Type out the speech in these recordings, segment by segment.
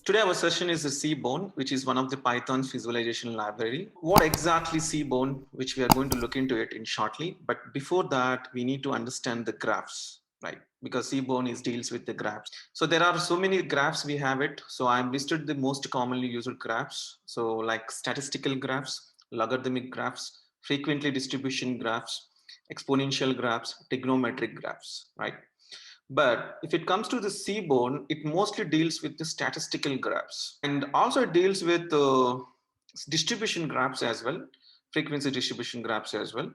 Today our session is the Seaborn, which is one of the Python's visualization library. What exactly Seaborn, which we are going to look into it in shortly. But before that, we need to understand the graphs, right? Because Seaborn is deals with the graphs. So there are so many graphs we have it. So I've listed the most commonly used graphs. So like statistical graphs, logarithmic graphs, frequently distribution graphs, exponential graphs, trigonometric graphs, right? But if it comes to the seaborne, it mostly deals with the statistical graphs and also it deals with distribution graphs as well, frequency distribution graphs as well.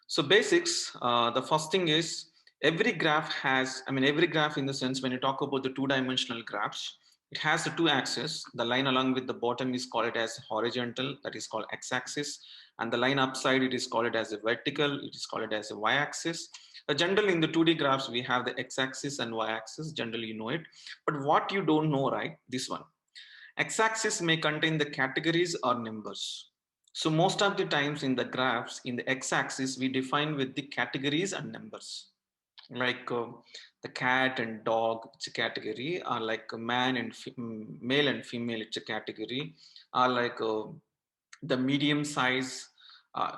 So basics, the first thing is every graph has, every graph in the sense when you talk about the two-dimensional graphs, it has the two axes. The line along with the bottom is called it as horizontal, that is called x-axis. And the line upside, it is called it as a vertical, it is called it as a y-axis. Generally in the 2D graphs, we have the x-axis and y-axis, generally you know it. But what you don't know, right, this one. X-axis may contain the categories or numbers. So most of the times in the graphs, in the x-axis, we define with the categories and numbers. Like the cat and dog, it's a category, or like a man and male and female, it's a category, or like the medium size,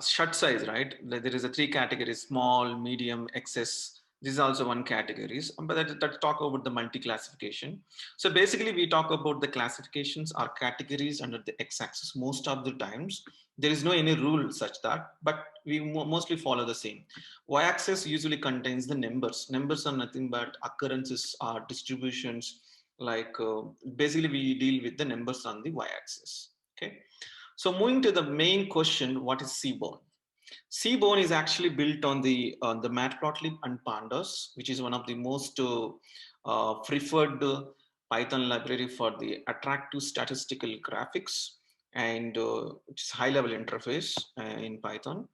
shirt size, right? There is a three categories: small, medium, XS. This is also one categories, but that talk about the multi-classification. So basically, we talk about the classifications or categories under the x-axis. Most of the times, there is no any rule such that, but we mostly follow the same. Y-axis usually contains the numbers. Numbers are nothing but occurrences or distributions. Like basically, we deal with the numbers on the y-axis. Okay. So moving to the main question, what is Seaborn? Seaborn is actually built on the Matplotlib and Pandas, which is one of the most preferred Python library for the attractive statistical graphics, and which is high-level interface in Python.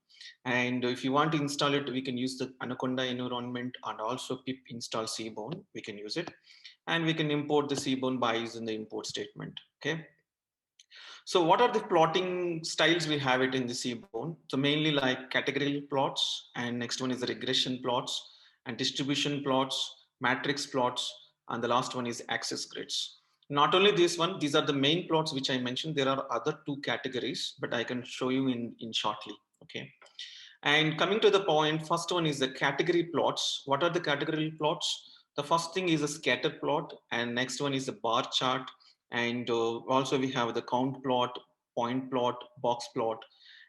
And if you want to install it, we can use the Anaconda environment and also pip install Seaborn. We can use it, and we can import the Seaborn by using the import statement. Okay. So what are the plotting styles we have it in the Seaborn? So mainly like categorical plots, and next one is the regression plots and distribution plots, matrix plots, and the last one is axis grids. Not only this one, these are the main plots which I mentioned. There are other two categories, but I can show you in shortly. Okay. And coming to the point, first one is the category plots. What are the category plots? The first thing is a scatter plot, and next one is a bar chart, and also we have the count plot, point plot, box plot,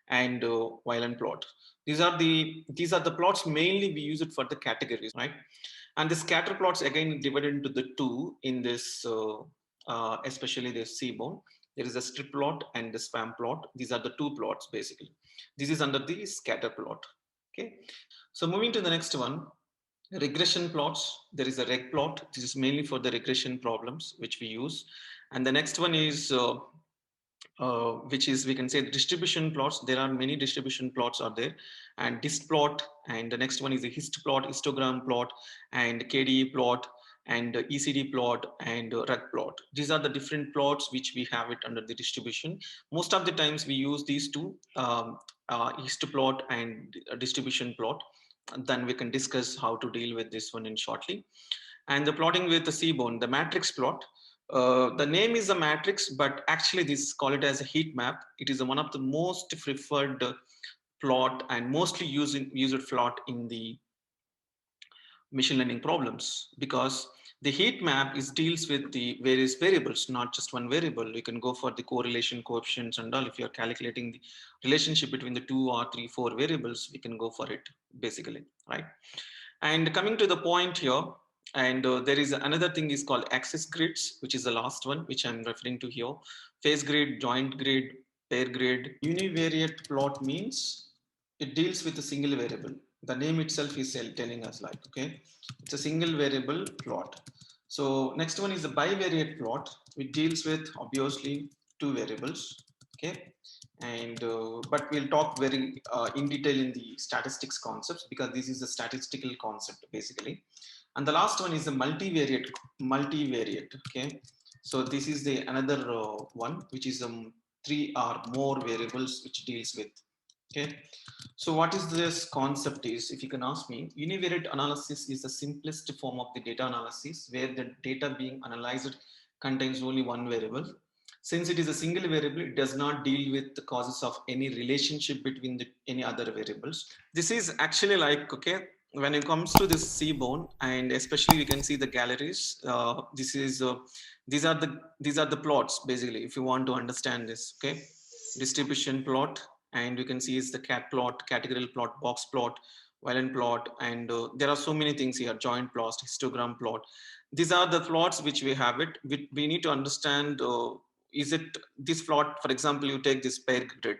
and violin plot. These are the plots mainly we use it for the categories, right? And the scatter plots again divided into the two in this, especially the Seaborn. There is a strip plot and the spam plot. These are the two plots basically. This is under the scatter plot. Okay. So moving to the next one, regression plots. There is a reg plot. This is mainly for the regression problems which we use. And the next one is which is, we can say, the distribution plots. There are many distribution plots are there, and dist plot, and the next one is a hist plot, histogram plot, and KDE plot, and ECD plot, and reg plot. These are the different plots which we have it under the distribution. Most of the times we use these two, hist plot and distribution plot. And then we can discuss how to deal with this one in shortly. And the plotting with the Seaborn, the matrix plot. The name is a matrix, but actually this call it as a heat map. It is one of the most preferred plot and mostly used plot in the machine learning problems, because the heat map is deals with the various variables, not just one variable. You can go for the correlation coefficients and all. If you're calculating the relationship between the two or three, four variables, we can go for it basically, right? And coming to the point here, and there is another thing is called axis grids, which is the last one, which I'm referring to here. Phase grid, joint grid, pair grid. Univariate plot means it deals with a single variable. The name itself is telling us like, okay, it's a single variable plot. So next one is the bivariate plot, which deals with obviously two variables. Okay, and but we'll talk very in detail in the statistics concepts, because this is a statistical concept basically. And the last one is the multivariate. Okay, so this is the another one, which is three or more variables which deals with. Okay, so what is this concept is, if you can ask me, univariate analysis is the simplest form of the data analysis, where the data being analyzed contains only one variable. Since it is a single variable, it does not deal with the causes of any relationship between any other variables. This is actually like, okay, when it comes to this seaborn, and especially we can see the galleries. These are the plots basically. If you want to understand this, okay, distribution plot, and you can see is the cat plot, categorical plot, box plot, Wellen plot, and there are so many things here: joint plot, histogram plot. These are the plots which we have it. We need to understand. Is it this plot? For example, you take this pair grid.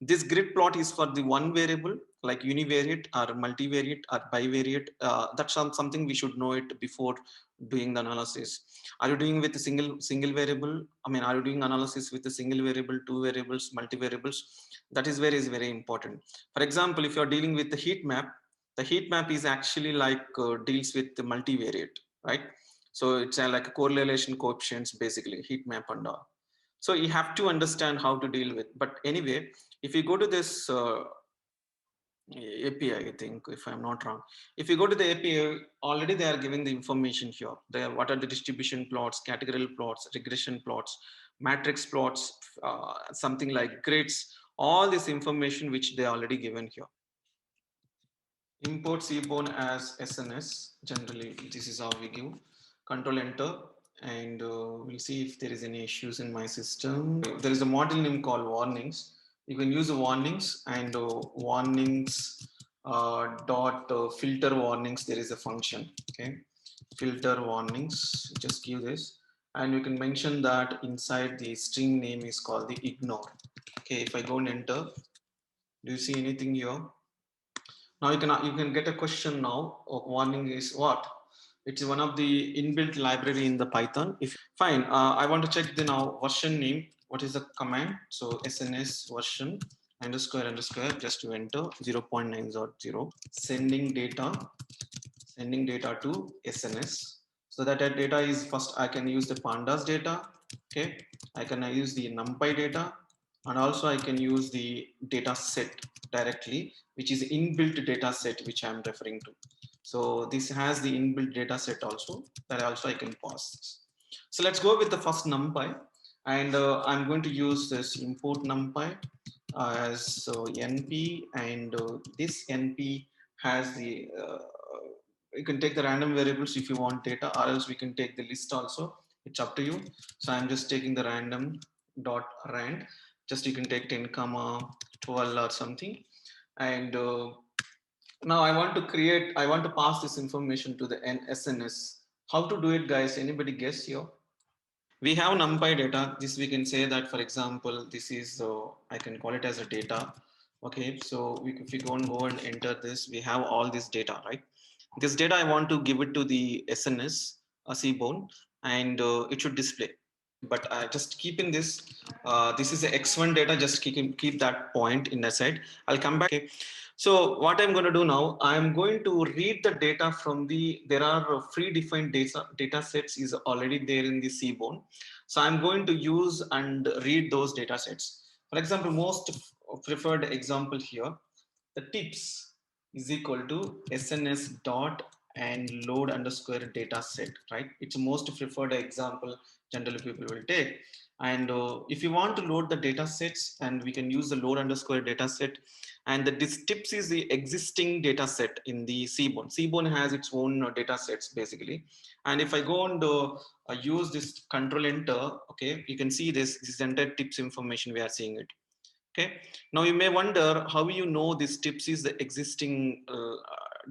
This grid plot is for the one variable, like univariate or multivariate or bivariate. That's something we should know it before doing the analysis. Are you doing with a single variable? I mean, are you doing analysis with a single variable, two variables, multivariables? That is very important. For example, if you are dealing with the heat map is actually like deals with the multivariate, right? So it's like a correlation coefficients, basically heat map and all. So you have to understand how to deal with. But anyway, if you go to this API, I think, if I'm not wrong, if you go to the API, already they are giving the information here. What are the distribution plots, categorical plots, regression plots, matrix plots, something like grids, all this information which they already given here. Import seaborn as SNS. Generally, this is how we give. Control enter, and we'll see if there is any issues in my system. There is a model name called warnings. You can use the warnings, and warnings dot filter warnings. There is a function. Okay, filter warnings. Just give this, and you can mention that inside the string name is called the ignore. Okay, if I go and enter, do you see anything here? Now you can get a question now. Warning is what? It's one of the inbuilt library in the Python. If fine, I want to check the now version name. What is the command? So SNS version underscore just to enter 0.9.0 sending data to SNS. So that data is first I can use the pandas data. Okay, I can use the NumPy data, and also I can use the data set directly, which is inbuilt data set which I'm referring to. So this has the inbuilt data set also, that also I can pass. So let's go with the first NumPy, and I'm going to use this import NumPy as NP, and this NP has the you can take the random variables if you want data, or else we can take the list also. It's up to you. So I'm just taking the random dot rand. Just you can take 10 comma 12 or something, and now I want to pass this information to the SNS. How to do it, guys? Anybody guess here? We have NumPy data. This we can say that, for example, this is I can call it as a data. Okay, so if we go and enter this, we have all this data, right? This data I want to give it to the SNS, a seaborn, and it should display. But just keep in this, this is the x1 data. Just keep that point in the side. I'll come back. Okay. So what I'm going to do now, I'm going to read the data from there are predefined data sets is already there in the seaborn. So I'm going to use and read those data sets. For example, most preferred example here, the tips is equal to SNS dot and load underscore data set, right? It's most preferred example generally people will take. And if you want to load the data sets, and we can use the load underscore data set, and this tips is the existing data set in the seaborn. Seaborn has its own data sets basically. And if I go and use this control enter, okay, you can see this entire tips information we are seeing it. Okay, now you may wonder how you know this tips is the existing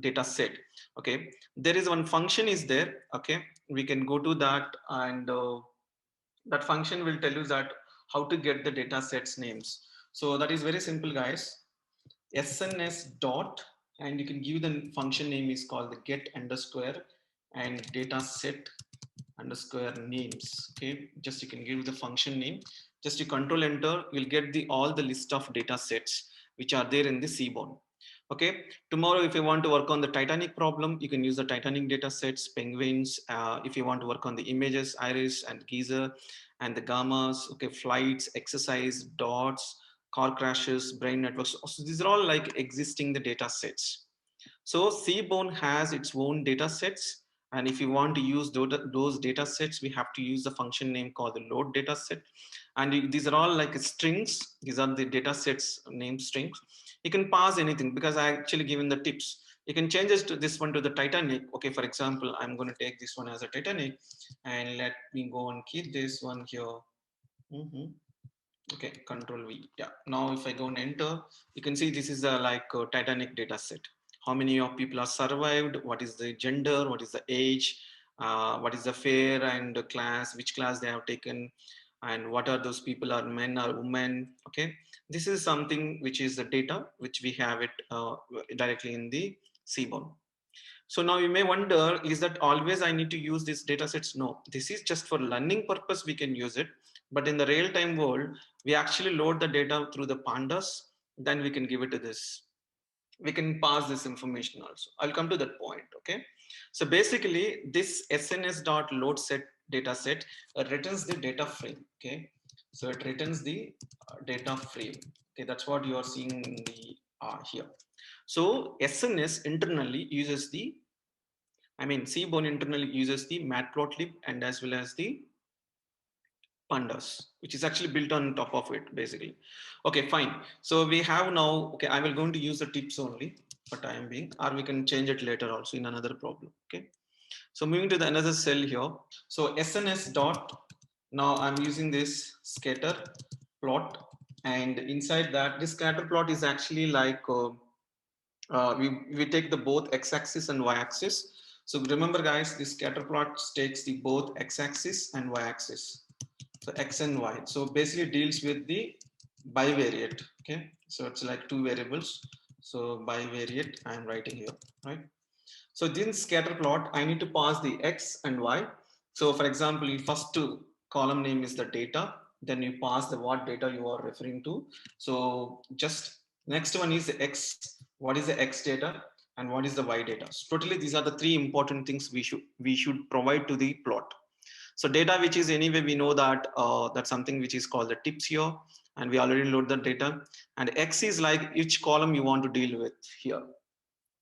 data set. Okay, there is one function is there. Okay, we can go to that, and that function will tell you that how to get the data sets names. So that is very simple, guys. SNS dot, and you can give the function name is called the get underscore and data set underscore names. Okay, just you can give the function name. Just you control enter, you'll get the all the list of data sets which are there in the seaborn. Okay, tomorrow if you want to work on the Titanic problem, you can use the Titanic data sets, penguins. If you want to work on the images, iris and geyser and the gammas, okay, flights, exercise, dots, car crashes, brain networks. So these are all like existing the data sets. So seaborn has its own data sets, And if you want to use those data sets, we have to use the function name called the load data set. And these are all like strings. These are the data sets name strings. You can pass anything because I actually given the tips. You can change this to this one to the Titanic. Okay, for example, I'm going to take this one as a Titanic, and let me go and keep this one here. Okay, control V. Yeah, now if I go and enter, you can see this is a Titanic data set. How many of people are survived, what is the gender, what is the age, what is the fare and the class, which class they have taken, and what are those people, are men or women. Okay, this is something which is the data which we have it directly in the Seaborn. So now you may wonder, is that always I need to use these data sets? No, this is just for learning purpose we can use it. But in the real-time world, we actually load the data through the pandas, then we can give it to this. We can pass this information also. I'll come to that point, okay? So basically, this SNS.loadSet data set returns the data frame, okay? So it returns the data frame, okay? That's what you are seeing in the here. So SNS internally uses the, Seaborn internally uses the matplotlib and as well as the pandas, which is actually built on top of it, basically. Okay, fine. So we have now, okay, I will going to use the tips only for time being, or we can change it later also in another problem, okay? So moving to the another cell here. So SNS dot, now I'm using this scatter plot, and inside that, this scatter plot is actually we take the both x-axis and y-axis. So remember guys, this scatter plot takes the both x-axis and y-axis. So x and y. So basically deals with the bivariate. Okay. So it's like two variables. So bivariate I'm writing here, right? So this scatter plot, I need to pass the x and y. So for example, the first column name is the data. Then you pass the what data you are referring to. So just next one is the x. What is the x data and what is the y data? So totally, these are the three important things we should provide to the plot. So data, which is anyway, we know that that's something which is called the tips here, and we already load the data. And X is like which column you want to deal with here.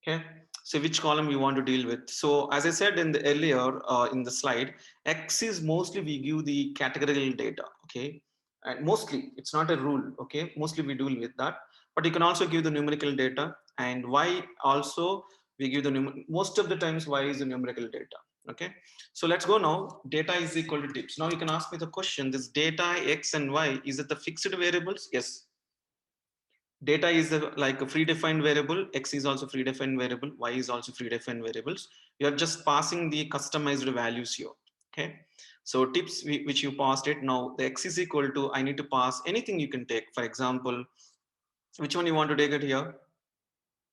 Okay. So which column you want to deal with. So as I said in the earlier in the slide, X is mostly we give the categorical data. Okay. And mostly it's not a rule. Okay. Mostly we deal with that, but you can also give the numerical data, and Y also we give the most of the times Y is the numerical data. Okay. So let's go now. Data is equal to tips. Now you can ask me the question, this data X and Y, is it the fixed variables? Yes. Data is like a predefined variable. X is also predefined variable. Y is also predefined variables. You are just passing the customized values here. Okay. So tips which you passed it. Now the X is equal to, I need to pass anything you can take. For example, which one you want to take it here?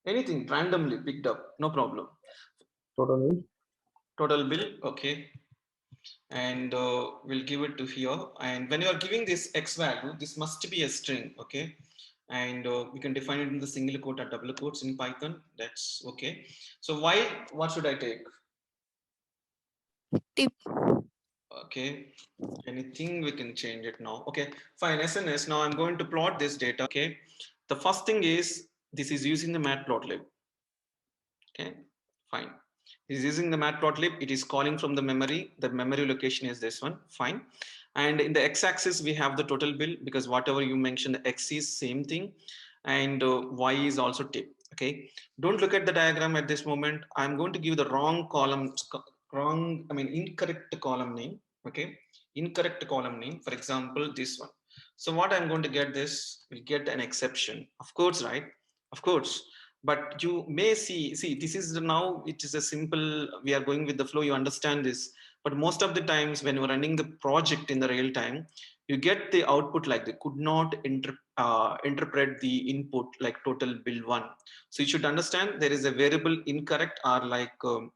Anything randomly picked up, no problem. Total bill. Total bill. Okay. And we'll give it to here. And when you are giving this X value, this must be a string. Okay. And we can define it in the single quote or double quotes in Python. That's okay. So why, what should I take? Tip. Okay, anything we can change it now. Okay, fine. SNS. Now I'm going to plot this data. Okay, the first thing is this is using the matplotlib. Okay, fine. This is using the matplotlib. It is calling from the memory. The memory location is this one. Fine. And in the x-axis we have the total bill, because whatever you mentioned, the x is same thing, and y is also tip. Okay, don't look at the diagram at this moment. I'm going to give the wrong column, incorrect column name. Okay, incorrect column name, for example this one. So what I'm going to get, this will get an exception, of course, right? Of course. But you may see this is now, it is a simple, we are going with the flow, you understand this. But most of the times when you're running the project in the real time, you get the output like they could not interpret the input like total bill one. So you should understand there is a variable incorrect, or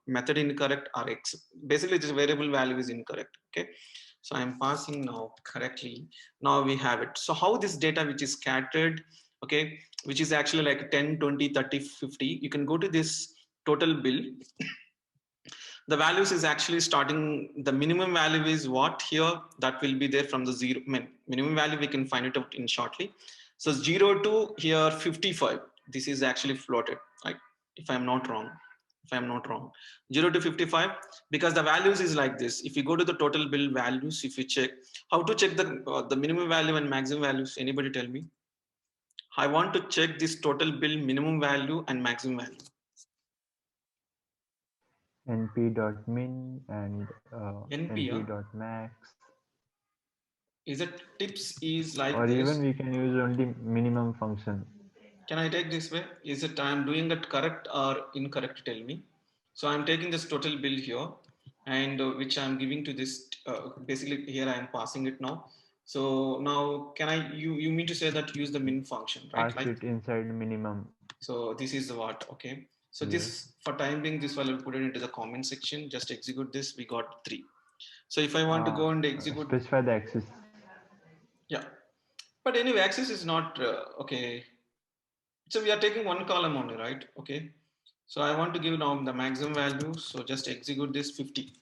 method incorrect, or x. Basically this variable value is incorrect. Okay. So I'm passing now correctly. Now we have it. So how this data which is scattered, okay, which is actually like 10, 20, 30, 50, you can go to this total bill. The values is actually starting, the minimum value is what here, that will be there from the zero, minimum value we can find it out in shortly. So 0 to here 55, this is actually floated, right? If I'm not wrong, if I'm not wrong. 0 to 55, because the values is like this. If you go to the total bill values, if you check, how to check the minimum value and maximum values, anybody tell me? I want to check this total bill minimum value and maximum value. np.min and NP, np.max, is it tips is or like even this? we can use only minimum function. Can I take this way? Is it I'm doing it correct or incorrect? Tell me. So I'm taking this total bill here, and which I'm giving to this. Basically, here I am passing it now. So now, can I? You mean to say that use the min function, right? Pass Like, it inside minimum. so this is the what? Okay. So Yes. this, for time being, this one I will put it into the comment section. Just execute this. We got 3. So if I want to go and execute, Specify the axis. yeah. But anyway, access is not okay. So we are taking one column only, right? Okay. So I want to give now the maximum value. So just execute this 50.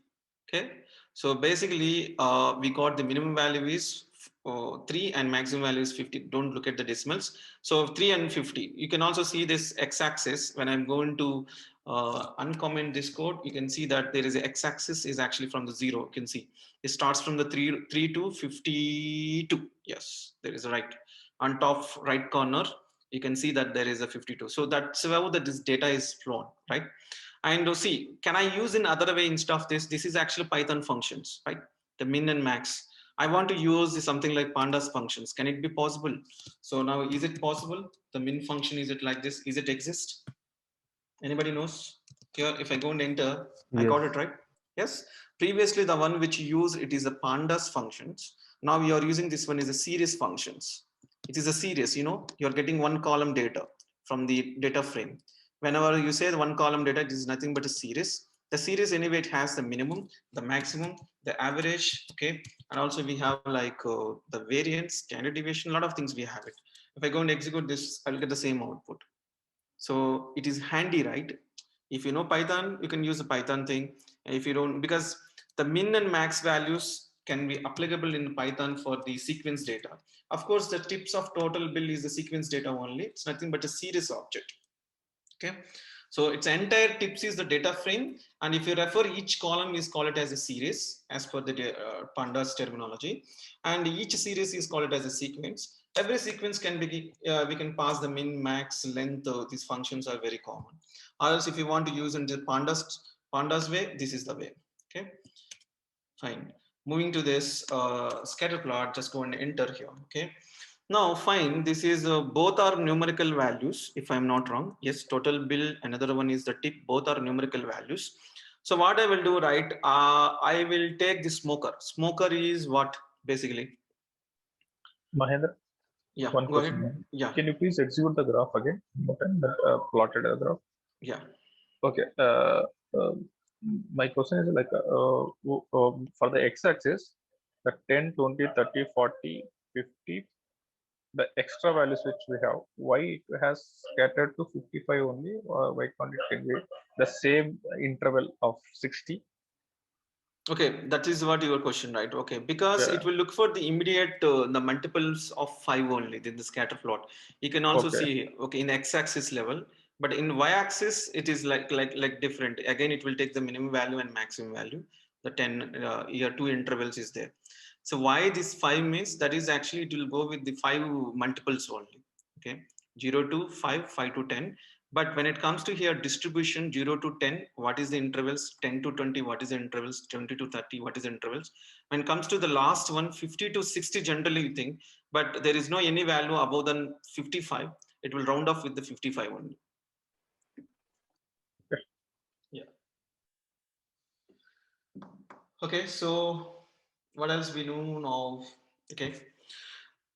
Okay. So basically, we got the minimum value is 3 and maximum value is 50. Don't look at the decimals. So 3 and 50. You can also see this x-axis. When I'm going to uncomment this code, you can see that there is a x-axis is actually from the 0. You can see it starts from the 3 to 52. Yes, there is a right on top right corner. You can see that there is a 52. So that's how this data is flown, right? And see, can I use in other way instead of this? This is actually Python functions, right? The min and max. I want to use something like pandas functions. Can it be possible? So now, is it possible? The min function, is it like this? Is it exist? Anybody knows? Here, if I go and enter, I Yes. got it right. Yes. Previously, the one which you use, it is a pandas functions. Now we are using this one is a series functions. It is a series, you're getting one column data from the data frame. Whenever you say the one column data, it is nothing but a series. The series anyway, it has the minimum, the maximum, the average, okay, and also we have like the variance, standard deviation, a lot of things we have it. If I go and execute this, I'll get the same output. So it is handy, right? If you know Python, you can use the Python thing. If you don't, because the min and max values can be applicable in Python for the sequence data. Of course, the tips of total bill is the sequence data only. It's nothing but a series object. Okay. So its entire tips is the data frame. And if you refer, each column is called it as a series as per the pandas terminology. And each series is called it as a sequence. Every sequence can be, we can pass the min, max, length. These functions are very common. Or else if you want to use in the pandas way, this is the way. Okay, fine. Moving to this scatter plot, just go and enter here. Okay. Now, fine. This is both are numerical values, if I'm not wrong. Yes, total bill. Another one is the tip. Both are numerical values. So what I will do, right? I will take the smoker. Smoker is what basically? Mahendra, Yeah. one Go ahead. question. Yeah. Can you please execute the graph again? That plotted graph. Yeah. Okay. My question is like for the x-axis, the 10, 20, 30, 40, 50, the extra values which we have, why it has scattered to 55 only, or why can't it can be the same interval of 60? Okay, that is what your question, right? Okay, because Yeah. it will look for the immediate, the multiples of 5 only in the scatter plot. You can also Okay. see, okay, in x-axis level, but in y-axis, it is like different. Again, it will take the minimum value and maximum value. The 10, here 2 intervals is there. So why this 5 means that is actually it will go with the 5 multiples only. Okay, 0 to 5, 5 to 10. But when it comes to here distribution 0 to 10, what is the intervals? 10 to 20, what is the intervals? 20 to 30, what is the intervals? When it comes to the last one, 50 to 60 generally you think, but there is no any value above than 55. It will round off with the 55 only. Yeah. Okay, so what else we know now? Okay.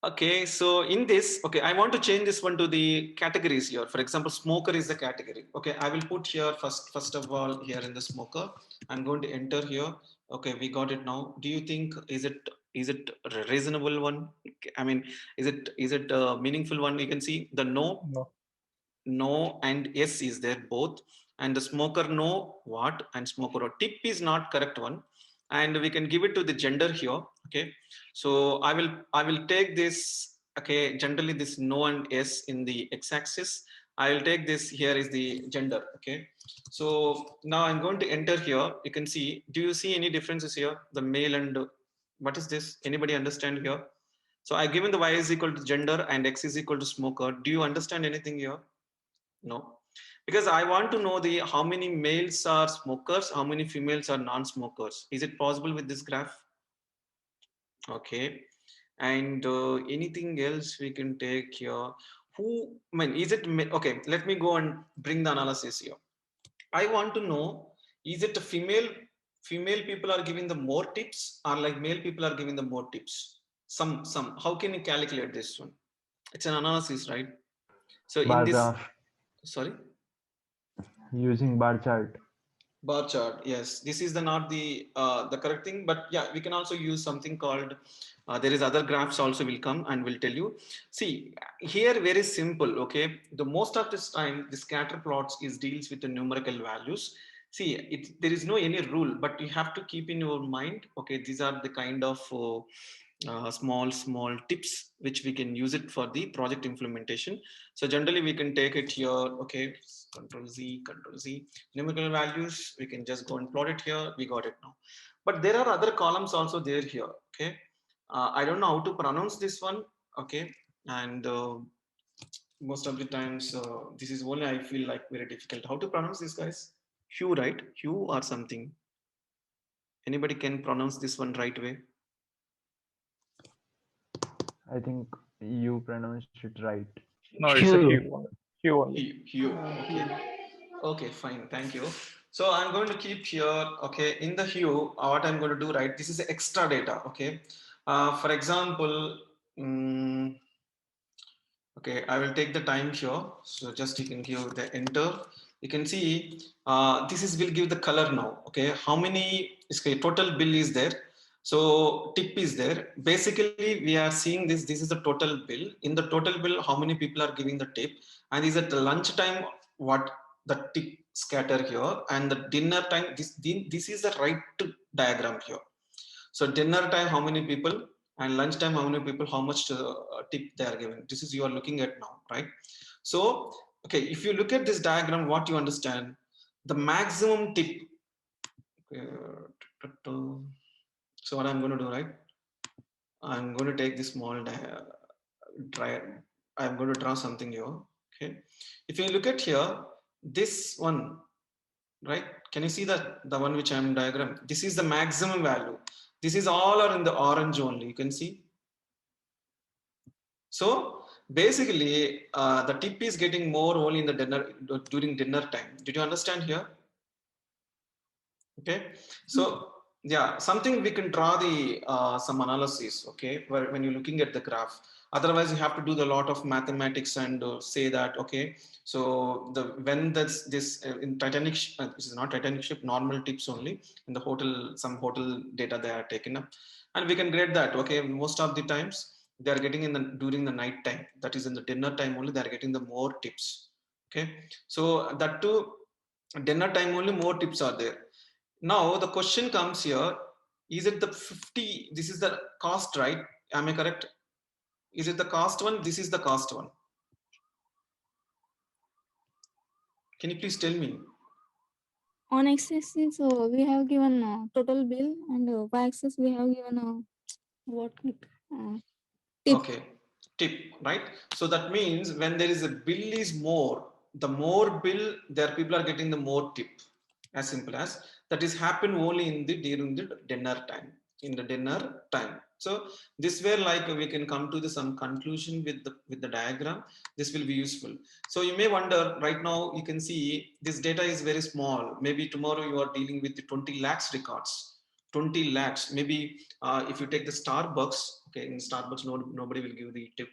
Okay, so in this, okay, I want to change this one to the categories here. For example, smoker is the category. Okay, I will put here first of all here in the smoker. I'm going to enter here. Okay, we got it now. Do you think is it a reasonable one? I mean, is it a meaningful one? You can see the No. no and yes is there both, and the smoker no what and smoker or tip is not correct one, and we can give it to the gender here. Okay, so I will take this. Okay, generally this no and yes in the x-axis. I will take this here is the gender. Okay, So now I'm going to enter here. You can see, do you see any differences here? The male and what is this? Anybody understand here? So I given the y is equal to gender and x is equal to smoker. Do you understand anything here? No, because I want to know the how many males are smokers, how many females are non-smokers. Is it possible with this graph? Okay, and anything else we can take here? Who? I mean, is it okay? Let me go and bring the analysis here. I want to know: is it a female people are giving the more tips, or like male people are giving the more tips? Some. How can you calculate this one? It's an analysis, right? So in Bar this, graph sorry. using bar chart. Bar chart, yes. This is the not the correct thing, but yeah, we can also use something called. There is other graphs also will come and will tell you. See here, very simple. Okay, the most of this time the scatter plots is deals with the numerical values. See, there is no any rule, but you have to keep in your mind. Okay, these are the kind of small tips which we can use it for the project implementation. So generally we can take it here. Okay, control Z numerical values, we can just go and plot it here. We got it now, but there are other columns also there here. Okay, I don't know how to pronounce this one. Okay, and most of the times this is only I feel like very difficult how to pronounce this, guys. Hue, right? Hue or something. Anybody can pronounce this one right way? I think you pronounced it right. No, it's a Hue. hue only. Hue only. Hue. Okay. Okay, fine. Thank you. So I'm going to keep here. Okay, in the hue, what I'm going to do, right? This is extra data. Okay. For example, okay, I will take the time here. So just you can give the enter. You can see this is will give the color now. Okay, how many okay, total bill is there? So tip is there. Basically, we are seeing this. This is the total bill. In the total bill, how many people are giving the tip? And is at the lunch time what the tip scatter here, and the dinner time. This is the right diagram here. So dinner time, how many people, and lunchtime, how many people, how much tip they are giving. This is you are looking at now, right? So, okay, if you look at this diagram, what you understand, the maximum tip. So what I'm going to do, right? I'm going to take this small try. I'm going to draw something here. Okay, if you look at here, this one, right? Can you see that the one which I'm diagram? This is the maximum value. This is all are in the orange only. You can see. So basically, the tip is getting more only in the dinner during dinner time. Did you understand here? Okay. So yeah, something we can draw the some analysis. Okay, where when you're looking at the graph. Otherwise, you have to do the lot of mathematics and say that okay. So the when that's this in Titanic, this is not Titanic ship, normal tips only in the hotel. Some hotel data they are taken up, and we can grade that. Okay, most of the times they are getting in the during the night time. That is in the dinner time only. They are getting the more tips. Okay, so that too, dinner time only more tips are there. Now the question comes here, is it the 50, this is the cost, right? Am I correct? Is it the cost one? This is the cost one. Can you please tell me? On x-axis, we have given total bill, and y-axis we have given what tip. Okay, tip, right? So that means when there is a bill is more, the more bill, there people are getting the more tip. As simple as that is happen only in the during the dinner time. In the dinner time. So this way, like we can come to the some conclusion with the diagram. This will be useful. So you may wonder right now. You can see this data is very small. Maybe tomorrow you are dealing with the 20 lakhs records. 20 lakhs. Maybe if you take the Starbucks. Okay, in Starbucks, nobody will give the tip.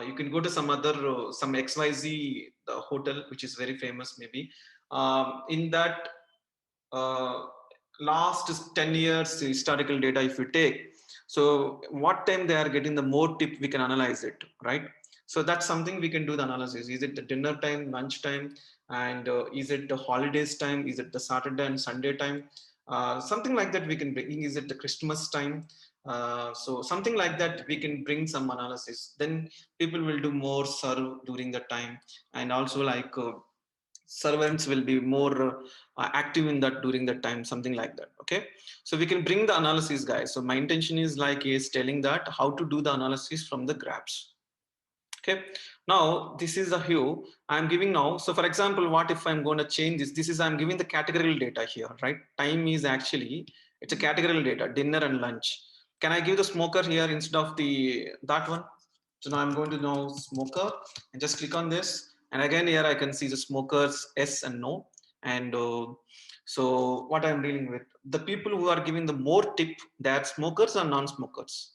You can go to some other some XYZ hotel which is very famous. Maybe in that last 10 years historical data if you take, so what time they are getting the more tip, we can analyze it, right? So that's something we can do the analysis. Is it the dinner time, lunch time, and is it the holidays time, is it the Saturday and Sunday time, something like that we can bring. Is it the Christmas time? So something like that we can bring some analysis, then people will do more serve during the time. And also like servants will be more active in that during that time, something like that. Okay, so we can bring the analysis, guys. So my intention is like is telling that how to do the analysis from the graphs. Okay, now this is a hue I'm giving now. So for example, what if I'm going to change this is I'm giving the categorical data here, right? Time is actually, it's a categorical data, dinner and lunch. Can I give the smoker here instead of the that one? So now I'm going to know smoker and just click on this. And again, here I can see the smokers, yes and no. And so what I'm dealing with, the people who are giving the more tip, they're smokers or non-smokers.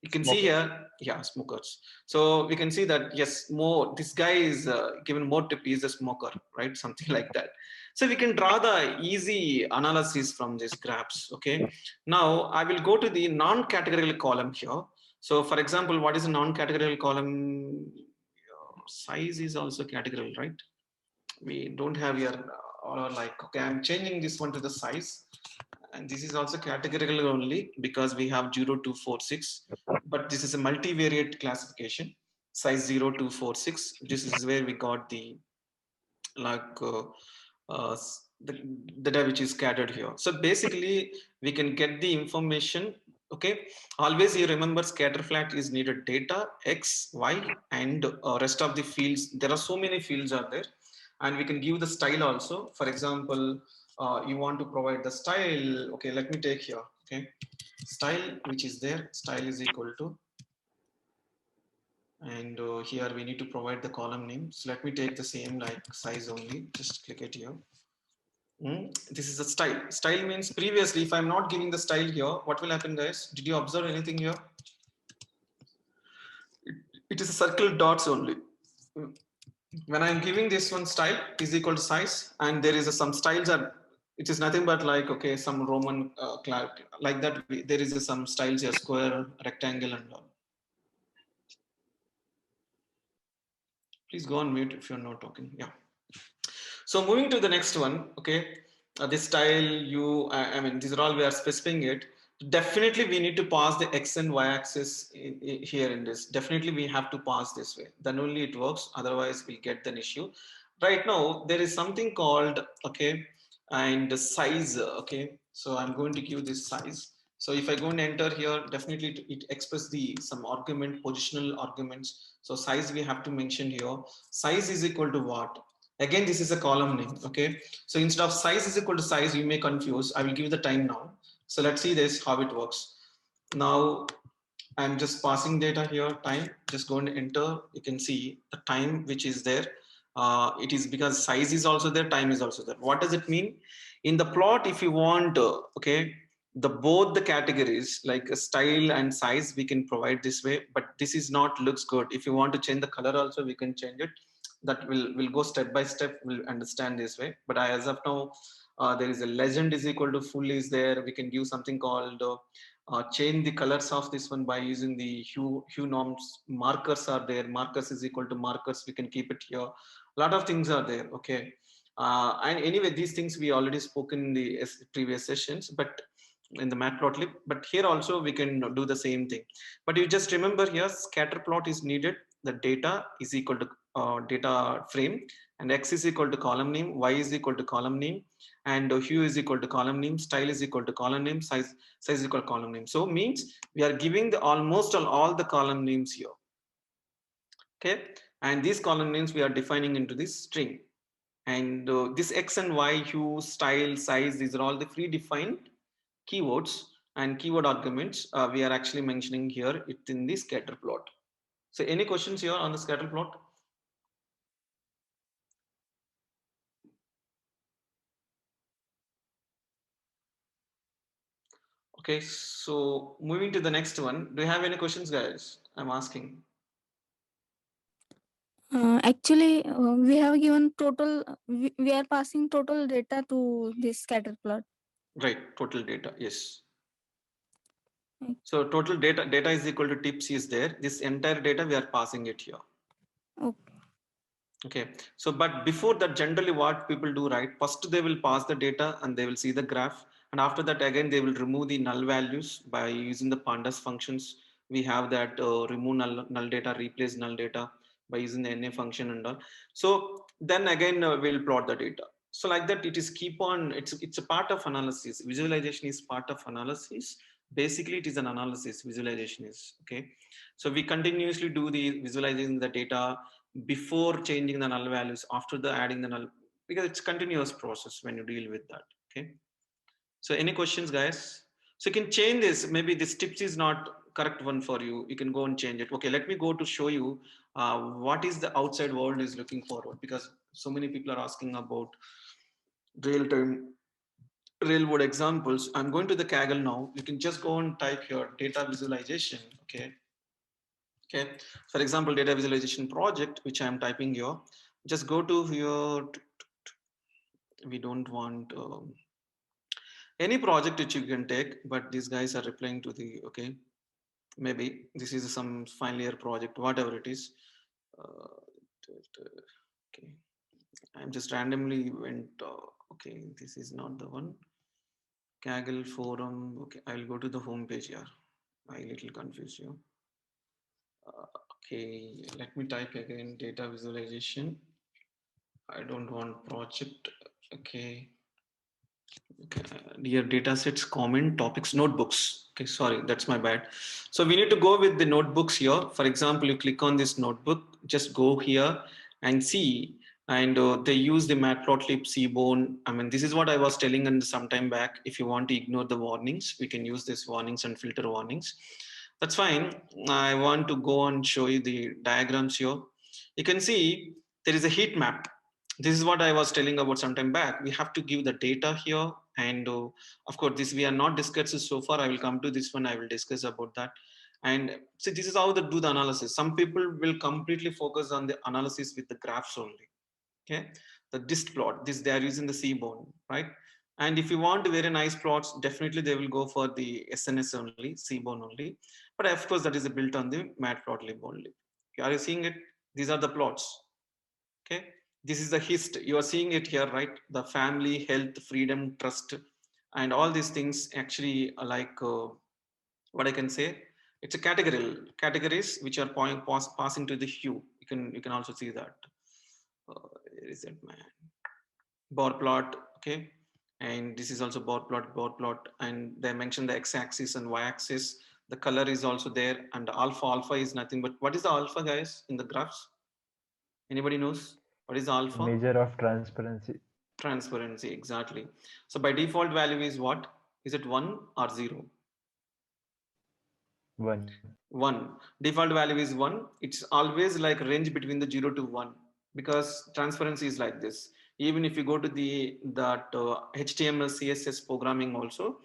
You can see Smokers. here, yeah, smokers. So we can see that, yes, more, this guy is given more tip, he's a smoker, right? Something like that. So we can draw the easy analysis from these graphs, okay? Now I will go to the non-categorical column here. So for example, what is a non-categorical column? Size is also categorical, right? We don't have here, or like, okay, I'm changing this one to the size. And this is also categorical only because we have 0 to 46, but this is a multivariate classification, size 0 to 46. This is where we got the like the data which is scattered here. So basically we can get the information. Okay, always you remember scatter flat is needed data x, y, and rest of the fields. There are so many fields are there, and we can give the style also. For example, you want to provide the style. Okay, let me take here. Okay, style which is there, style is equal to, and here we need to provide the column name. So let me take the same like size only, just click it here. This is a style. Style means previously, if I'm not giving the style here, what will happen, guys? Did you observe anything here? It is a circle dots only. When I'm giving this one style is equal to size, and there is some styles are, it is nothing but like, okay, some Roman like that. There is some styles here, square, rectangle, and all. Please go on mute if you're not talking. Yeah. So moving to the next one, okay, this style I mean, these are all we are specifying it. Definitely we need to pass the X and Y axis here in this. Definitely we have to pass this way. Then only it works. Otherwise we'll get an issue. Right now there is something called, okay, and the size, okay. So I'm going to give this size. So if I go and enter here, definitely it expresses some argument, positional arguments. So size we have to mention here. Size is equal to what? Again, this is a column name, okay? So instead of size is equal to size, you may confuse. I will give the time now. So let's see this, how it works. Now, I'm just passing data here, time, just go and enter. You can see the time which is there. It is because size is also there, time is also there. What does it mean? In the plot, if you want, okay, both the categories like style and size, we can provide this way, but this is not looks good. If you want to change the color also, we can change it. That will go step by step. We'll understand this way. But as of now, there is a legend is equal to full is there. We can do something called change the colors of this one by using the hue norms. Markers are there. Markers is equal to markers. We can keep it here. A lot of things are there. Okay. And anyway, these things we already spoken in the previous sessions, but in the matplotlib, but here also we can do the same thing. But you just remember here, scatter plot is needed. The data is equal to data frame, and X is equal to column name, Y is equal to column name, and hue is equal to column name, style is equal to column name, size is equal to column name. So means we are giving the almost all the column names here. Okay, and these column names we are defining into this string. And this X and Y, hue, style, size, these are all the predefined keywords and keyword arguments we are actually mentioning here in the scatter plot. So any questions here on the scatter plot? Okay, so moving to the next one. Do you have any questions, guys? I'm asking. Actually, we have given total, we are passing total data to this scatter plot. Right, total data, yes. Okay. So total data is equal to tips is there. This entire data we are passing it here. Okay. Okay, so but before that, generally what people do, right? First they will pass the data and they will see the graph. And after that, again, they will remove the null values by using the pandas functions. We have that remove null data, replace null data. by using the NA function and all. So then again, we'll plot the data. So like that, it is keep on, it's a part of analysis. Visualization is part of analysis. Basically, it is an analysis, visualization is, okay. So we continuously do the visualizing the data before changing the null values, after the adding the null, because it's continuous process when you deal with that, okay. So any questions, guys? So you can change this. Maybe this tips is not correct one for you. You can go and change it. Okay, let me go to show you what is the outside world is looking forward, because so many people are asking about real-time railroad examples. I'm going to the Kaggle now. You can just go and type here data visualization. Okay. Okay. For example, data visualization project, which I'm typing here. Just go to here. We don't want any project which you can take, but these guys are replying to the, okay, maybe this is some final year project, whatever it is. Okay, I'm just randomly went, okay, this is not the one. Kaggle forum, okay, I'll go to the home page here. I little confused you. Okay, let me type again data visualization. I don't want project, okay. Okay, dear datasets, comment topics, notebooks. Okay, sorry, that's my bad. So we need to go with the notebooks here. For example, you click on this notebook, just go here and see. And they use the matplotlib seaborn. I mean, this is what I was telling in some time back. If you want to ignore the warnings, we can use this warnings and filter warnings. That's fine. I want to go and show you the diagrams here. You can see there is a heat map. This is what I was telling about some time back. We have to give the data here, and of course this we are not discussed so far. I will come to this one. I will discuss about that. And so this is how they do the analysis. Some people will completely focus on the analysis with the graphs only. Okay, the dist plot, this they are using the seaborn, right? And if you want very nice plots, definitely they will go for the SNS only, seaborn only. But of course that is built on the matplotlib only. Okay, are you seeing it? These are the plots. Okay, this is the hist. You are seeing it here, right? The family, health, freedom, trust, and all these things actually are like what I can say. It's a categories which are passing to the hue. You can also see that. Where is it, man? Bar plot, okay, and this is also bar plot, and they mentioned the x-axis and y-axis. The color is also there, and alpha is nothing but what is the alpha, guys, in the graphs? Anybody knows what is the alpha? Measure of transparency. Transparency, exactly. So by default value is what? Is it 1 or 0? 1. 1. Default value is 1. It's always like range between the 0 to 1, because transparency is like this. Even if you go to the that HTML CSS programming also,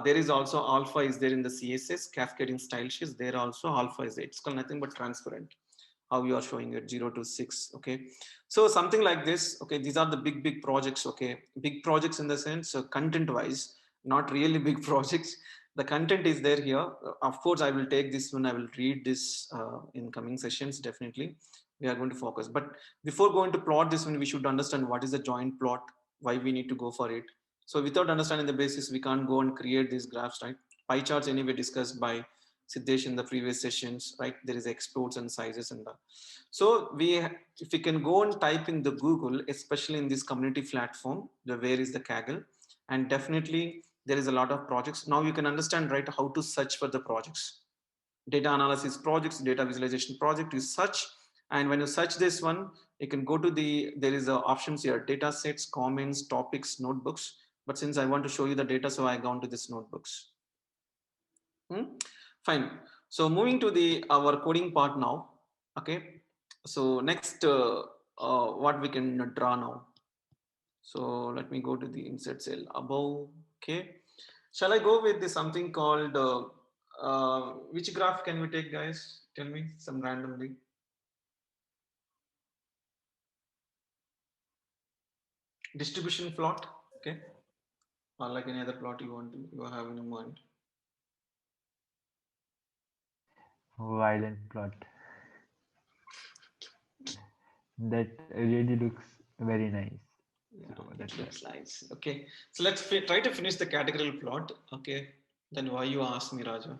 there is also alpha is there in the CSS cascading style sheets. There also alpha is there. It's called nothing but transparent. How you are showing it 0 to 6. Okay, so something like this. Okay, these are the big projects. Okay, big projects in the sense content wise, not really big projects. The content is there here. Of course I will take this one, I will read this in coming sessions. Definitely we are going to focus, but before going to plot this one, we should understand what is the joint plot, why we need to go for it. So without understanding the basis, we can't go and create these graphs, right? Pie charts anyway discussed by Siddesh in the previous sessions, right? There is exports and sizes and that. So if we can go and type in the Google, especially in this community platform, the where is the Kaggle, and definitely there is a lot of projects. Now you can understand, right, how to search for the projects. Data analysis projects, data visualization project, you search. And when you search this one, you can go to there is options here, data sets, comments, topics, notebooks. But since I want to show you the data, so I gone to this notebooks. Fine. So moving to our coding part now. Okay. So next, what we can draw now. So let me go to the insert cell above. Okay. Shall I go with something called which graph can we take, guys? Tell me some randomly. Distribution plot. Okay. Or like any other plot you have in mind. Violent plot. That really looks very nice. Yeah, So it that's looks nice. Okay, so let's try to finish the categorical plot. Okay, then why you ask me, Raja?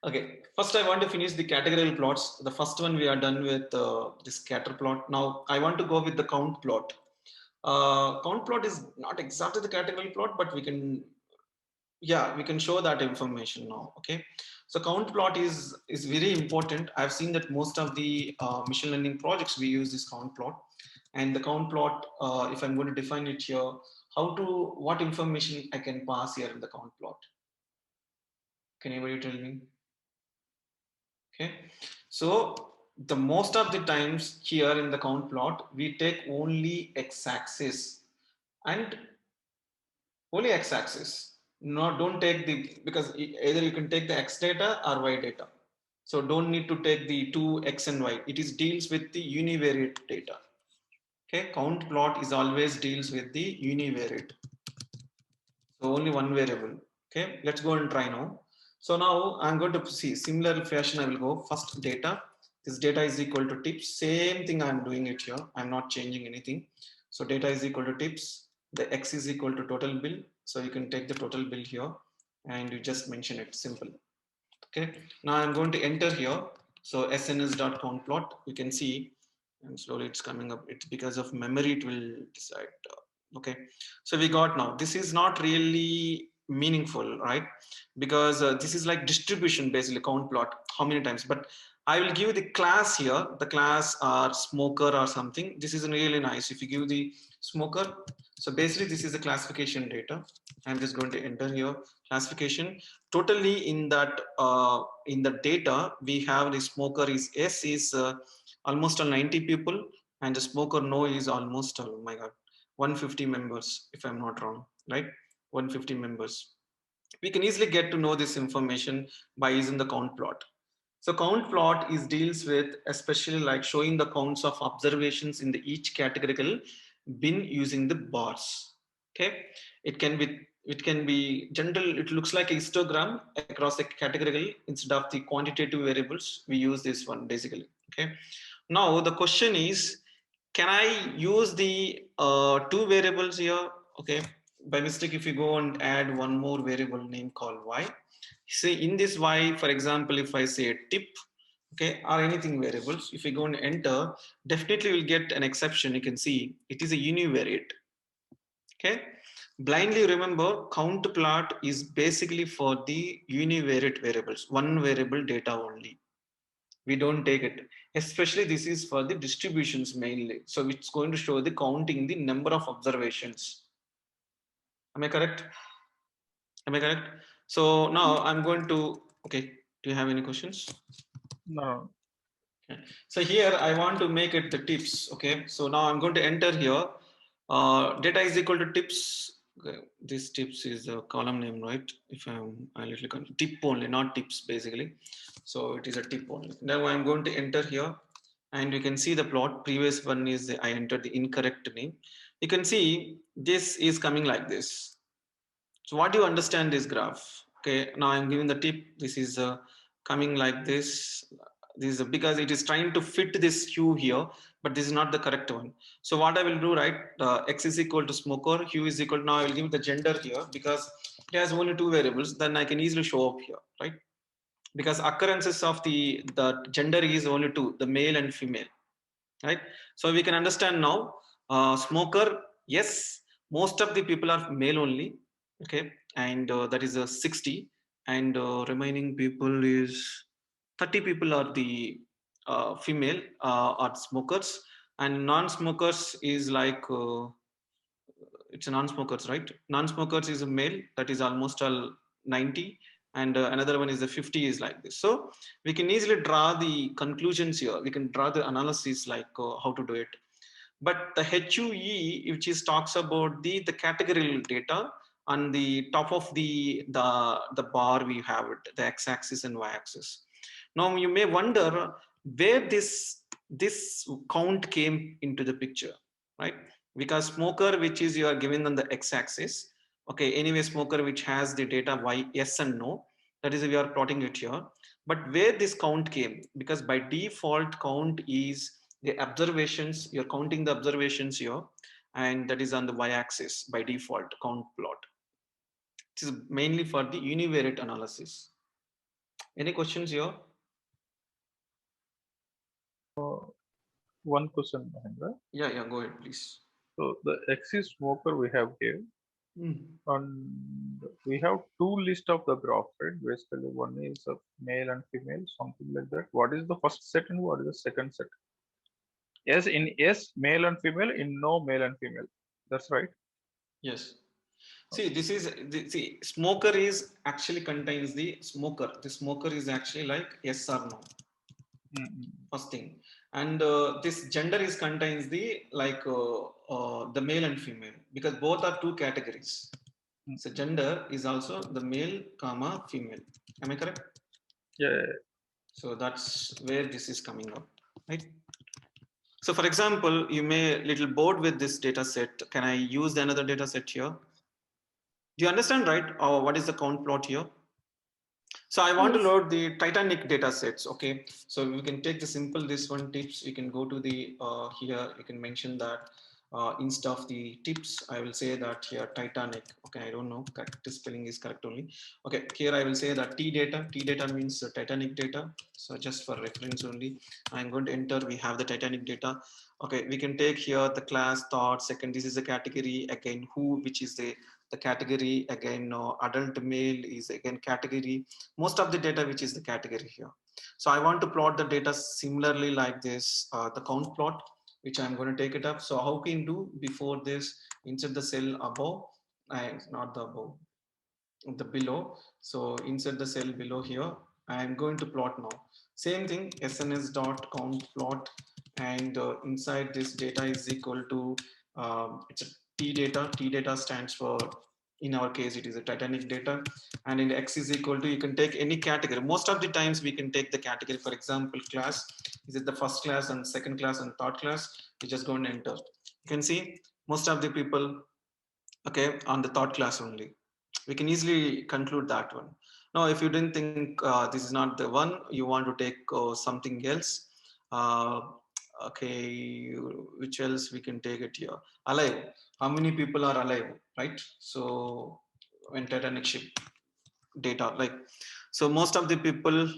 Okay, first I want to finish the categorical plots. The first one we are done with this scatter plot. Now I want to go with the count plot. Count plot is not exactly the categorical plot, but we can, yeah, we can show that information now. Okay, so count plot is very important. I've seen that most of the machine learning projects we use this count plot, and the count plot, if I'm going to define it here, what information I can pass here in the count plot. Can anybody tell me? Okay, so the most of the times here in the count plot, we take only x-axis and only x-axis. No, don't take the, because either you can take the x data or y data. So don't need to take the two x and y. It is deals with the univariate data. Okay, count plot is always deals with the univariate. So only one variable. Okay, let's go and try now. So now I'm going to see similar fashion. I will go first data. This data is equal to tips. Same thing I'm doing it here. I'm not changing anything. So data is equal to tips. The x is equal to total bill. So you can take the total bill here and you just mention it, simple. Okay, now I'm going to enter here. So sns.count plot, you can see, and slowly it's coming up. It's because of memory, it will decide. Okay, so we got now. This is not really meaningful, right? Because this is like distribution, basically count plot, how many times. But I will give the class here, the class or smoker or something. This is really nice. If you give the smoker, so basically this is the classification data. I'm just going to enter here classification. Totally in that in the data we have the smoker is S is almost 90 people, and the smoker no is almost, oh my god, 150 members, if I'm not wrong, right? 150 members. We can easily get to know this information by using the count plot. So count plot is deals with especially like showing the counts of observations in the each categorical bin using the bars. Okay, it can be general. It looks like a histogram across the categorical instead of the quantitative variables. We use this one basically. Okay, now the question is, can I use the two variables here? Okay, by mistake, if you go and add one more variable name called y, see in this y, for example, if I say tip, okay, or anything variables, if you go and enter, definitely will get an exception. You can see it is a univariate. Okay, blindly remember count plot is basically for the univariate variables, one variable data only. We don't take it, especially this is for the distributions mainly. So it's going to show the counting the number of observations. Am I correct? Am I correct? So now I'm going to, okay, do you have any questions? No. Okay. So here I want to make it the tips. Okay, so now I'm going to enter here. Data is equal to tips. Okay. This tips is a column name, right? If I little tip only, not tips basically. So it is a tip only. Now I'm going to enter here, and you can see the plot. Previous one is I entered the incorrect name. You can see this is coming like this. So what do you understand this graph? Okay, now I'm giving the tip. This is coming like this. This is because it is trying to fit this hue here, but this is not the correct one. So what I will do, right? X is equal to smoker, hue is equal to, now I will give the gender here because it has only two variables. Then I can easily show up here, right? Because occurrences of the gender is only two, the male and female, right? So we can understand now. Smoker, yes, most of the people are male only, okay, and that is a 60, and remaining people is 30 people are the female are smokers, and non-smokers is like it's a non-smokers, right? Non-smokers is a male, that is almost all 90, and another one is the 50 is like this. So we can easily draw the conclusions here. We can draw the analysis like how to do it. But the HUE, which is talks about the categorical data, on the top of the bar we have it, the x-axis and y-axis. Now you may wonder where this count came into the picture, right? Because smoker, which is you are given on the x-axis, okay, anyway, smoker which has the data y, yes and no, that is we are plotting it here. But where this count came, because by default count is the observations, you're counting the observations here, and that is on the y-axis by default count plot. This is mainly for the univariate analysis. Any questions here? One question, Mahendra. Yeah, go ahead, please. So the X is smoker we have here, and we have two lists of the graph, right? Basically, one is a male and female, something like that. What is the first set and what is the second set? Yes, in yes, male and female, in no male and female. That's right. Yes. See, this is see, smoker is actually contains the smoker. The smoker is actually like yes or no. Mm-mm. First thing, and this gender is contains the like the male and female, because both are two categories. So gender is also the male comma female. Am I correct? Yeah. So that's where this is coming up, right? So for example, you may little bored with this data set. Can I use another data set here? Do you understand, right? Or what is the count plot here? So I want to Yes. load the Titanic data sets. Okay. So we can take the simple, this one tips. You can go to the, here, you can mention that instead of the tips, I will say that here Titanic. Okay. I don't know, correct spelling is correct only. Okay. Here I will say that T data means Titanic data. So just for reference only, I'm going to enter, we have the Titanic data. Okay. We can take here the class, thought, second, this is a category, again, who, which is the category, again, adult male is again category, most of the data which is the category here. So I want to plot the data similarly like this, the count plot, which I'm going to take it up. So how can you do before this? Insert the cell above, and not the above, the below. So insert the cell below here. I'm going to plot now. Same thing, SNS dot count plot, and inside this data is equal to it's a T data. T data stands for, in our case, it is a Titanic data, and in X is equal to, you can take any category. Most of the times we can take the category. For example, class, is it the first class and second class and third class? You just go and enter. You can see most of the people, okay, on the third class only. We can easily conclude that one. Now, if you didn't think this is not the one, you want to take something else. Uh, okay, which else we can take it here? Alive. How many people are alive, right? So when Titanic ship data, like, so most of the people,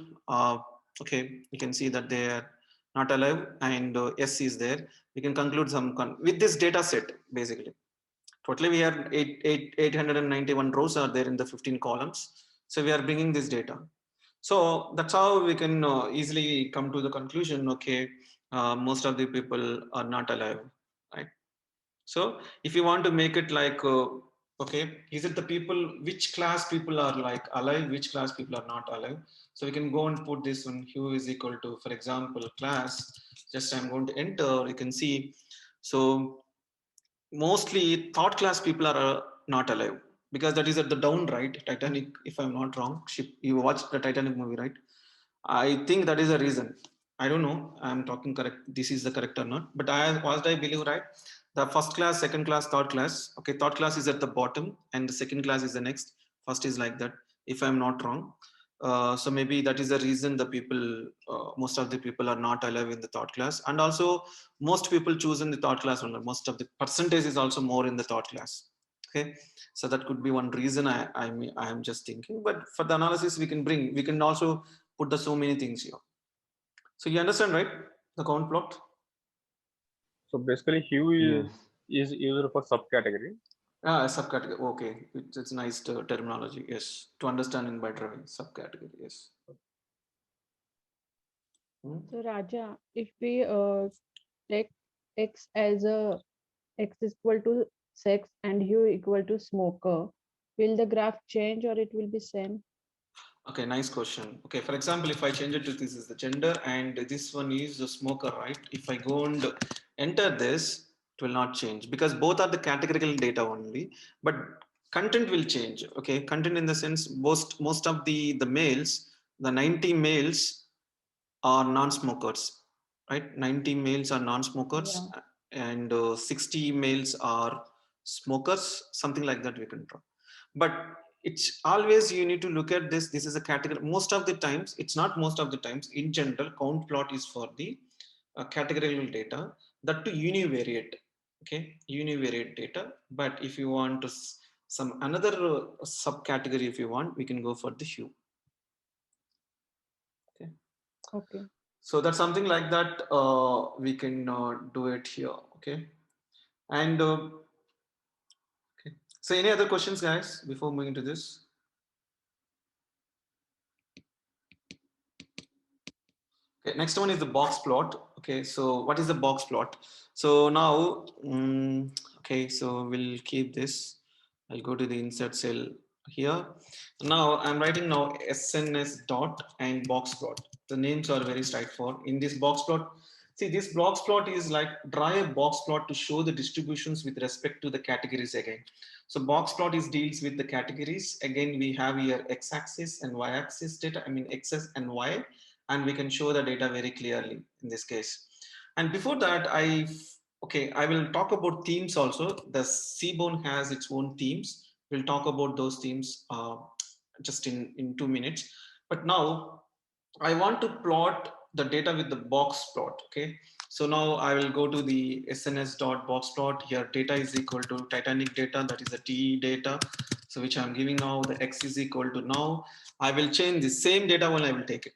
okay, you can see that they are not alive, and S is there. We can conclude some with this data set basically. Totally, we have 891 rows are there in the 15 columns. So we are bringing this data. So that's how we can easily come to the conclusion. Okay, most of the people are not alive, right? So if you want to make it like, okay, is it the people, which class people are like alive, which class people are not alive? So we can go and put this one, Q is equal to, for example, class. Just I'm going to enter. You can see. So mostly third class people are not alive, because that is at the down, right? Titanic, if I'm not wrong, ship, you watched the Titanic movie, right? I think that is the reason. I don't know, I'm talking correct, this is the correct or not, but I believe, right? The first class, second class, third class, okay, third class is at the bottom and the second class is the next, first is like that, if I'm not wrong. So maybe that is the reason the people, most of the people are not alive in the third class, and also most people choose in the third class only. Most of the percentage is also more in the third class. Okay, so that could be one reason. I am just thinking, but for the analysis we can also put the so many things here. So you understand, right? The count plot. So basically, hue Yes. is used for subcategory. Subcategory. Okay, it's nice terminology. Yes, to understand in by driving subcategory. Yes. Hmm? So Raja, if we take X as a X is equal to sex and hue equal to smoker, will the graph change or it will be same? Okay, nice question. Okay, for example, if I change it to this is the gender and this one is the smoker, right? If I go and enter this, it will not change because both are the categorical data only, but content will change. Okay, content in the sense most of the males, the 90 males are non-smokers, right? 90 males are non-smokers Yeah. and 60 males are smokers, something like that we can draw. But it's always, you need to look at this is a category. Most of the times, it's not most of the times, in general, count plot is for the categorical data, that to univariate. Okay, univariate data. But if you want to some another subcategory, if you want, we can go for the hue. Okay. So that's something like that. We can do it here. Okay. And okay. So any other questions, guys, before moving to this? Okay, next one is the box plot. Okay, so what is the box plot? So now, okay, so we'll keep this. I'll go to the insert cell here. Now I'm writing now SNS dot and box plot. The names are very straightforward. In this box plot, see this box plot is like draw a box plot to show the distributions with respect to the categories again. So box plot is deals with the categories. Again, we have here x-axis and y-axis data. I mean x and y, and we can show the data very clearly in this case. And before that, I will talk about themes also. The Seaborn has its own themes. We'll talk about those themes just in 2 minutes. But now I want to plot the data with the box plot. Okay. So now I will go to the SNS dot box plot. Here data is equal to Titanic data, that is the TE data. So which I'm giving now, the X is equal to now. I will change the same data when I will take it.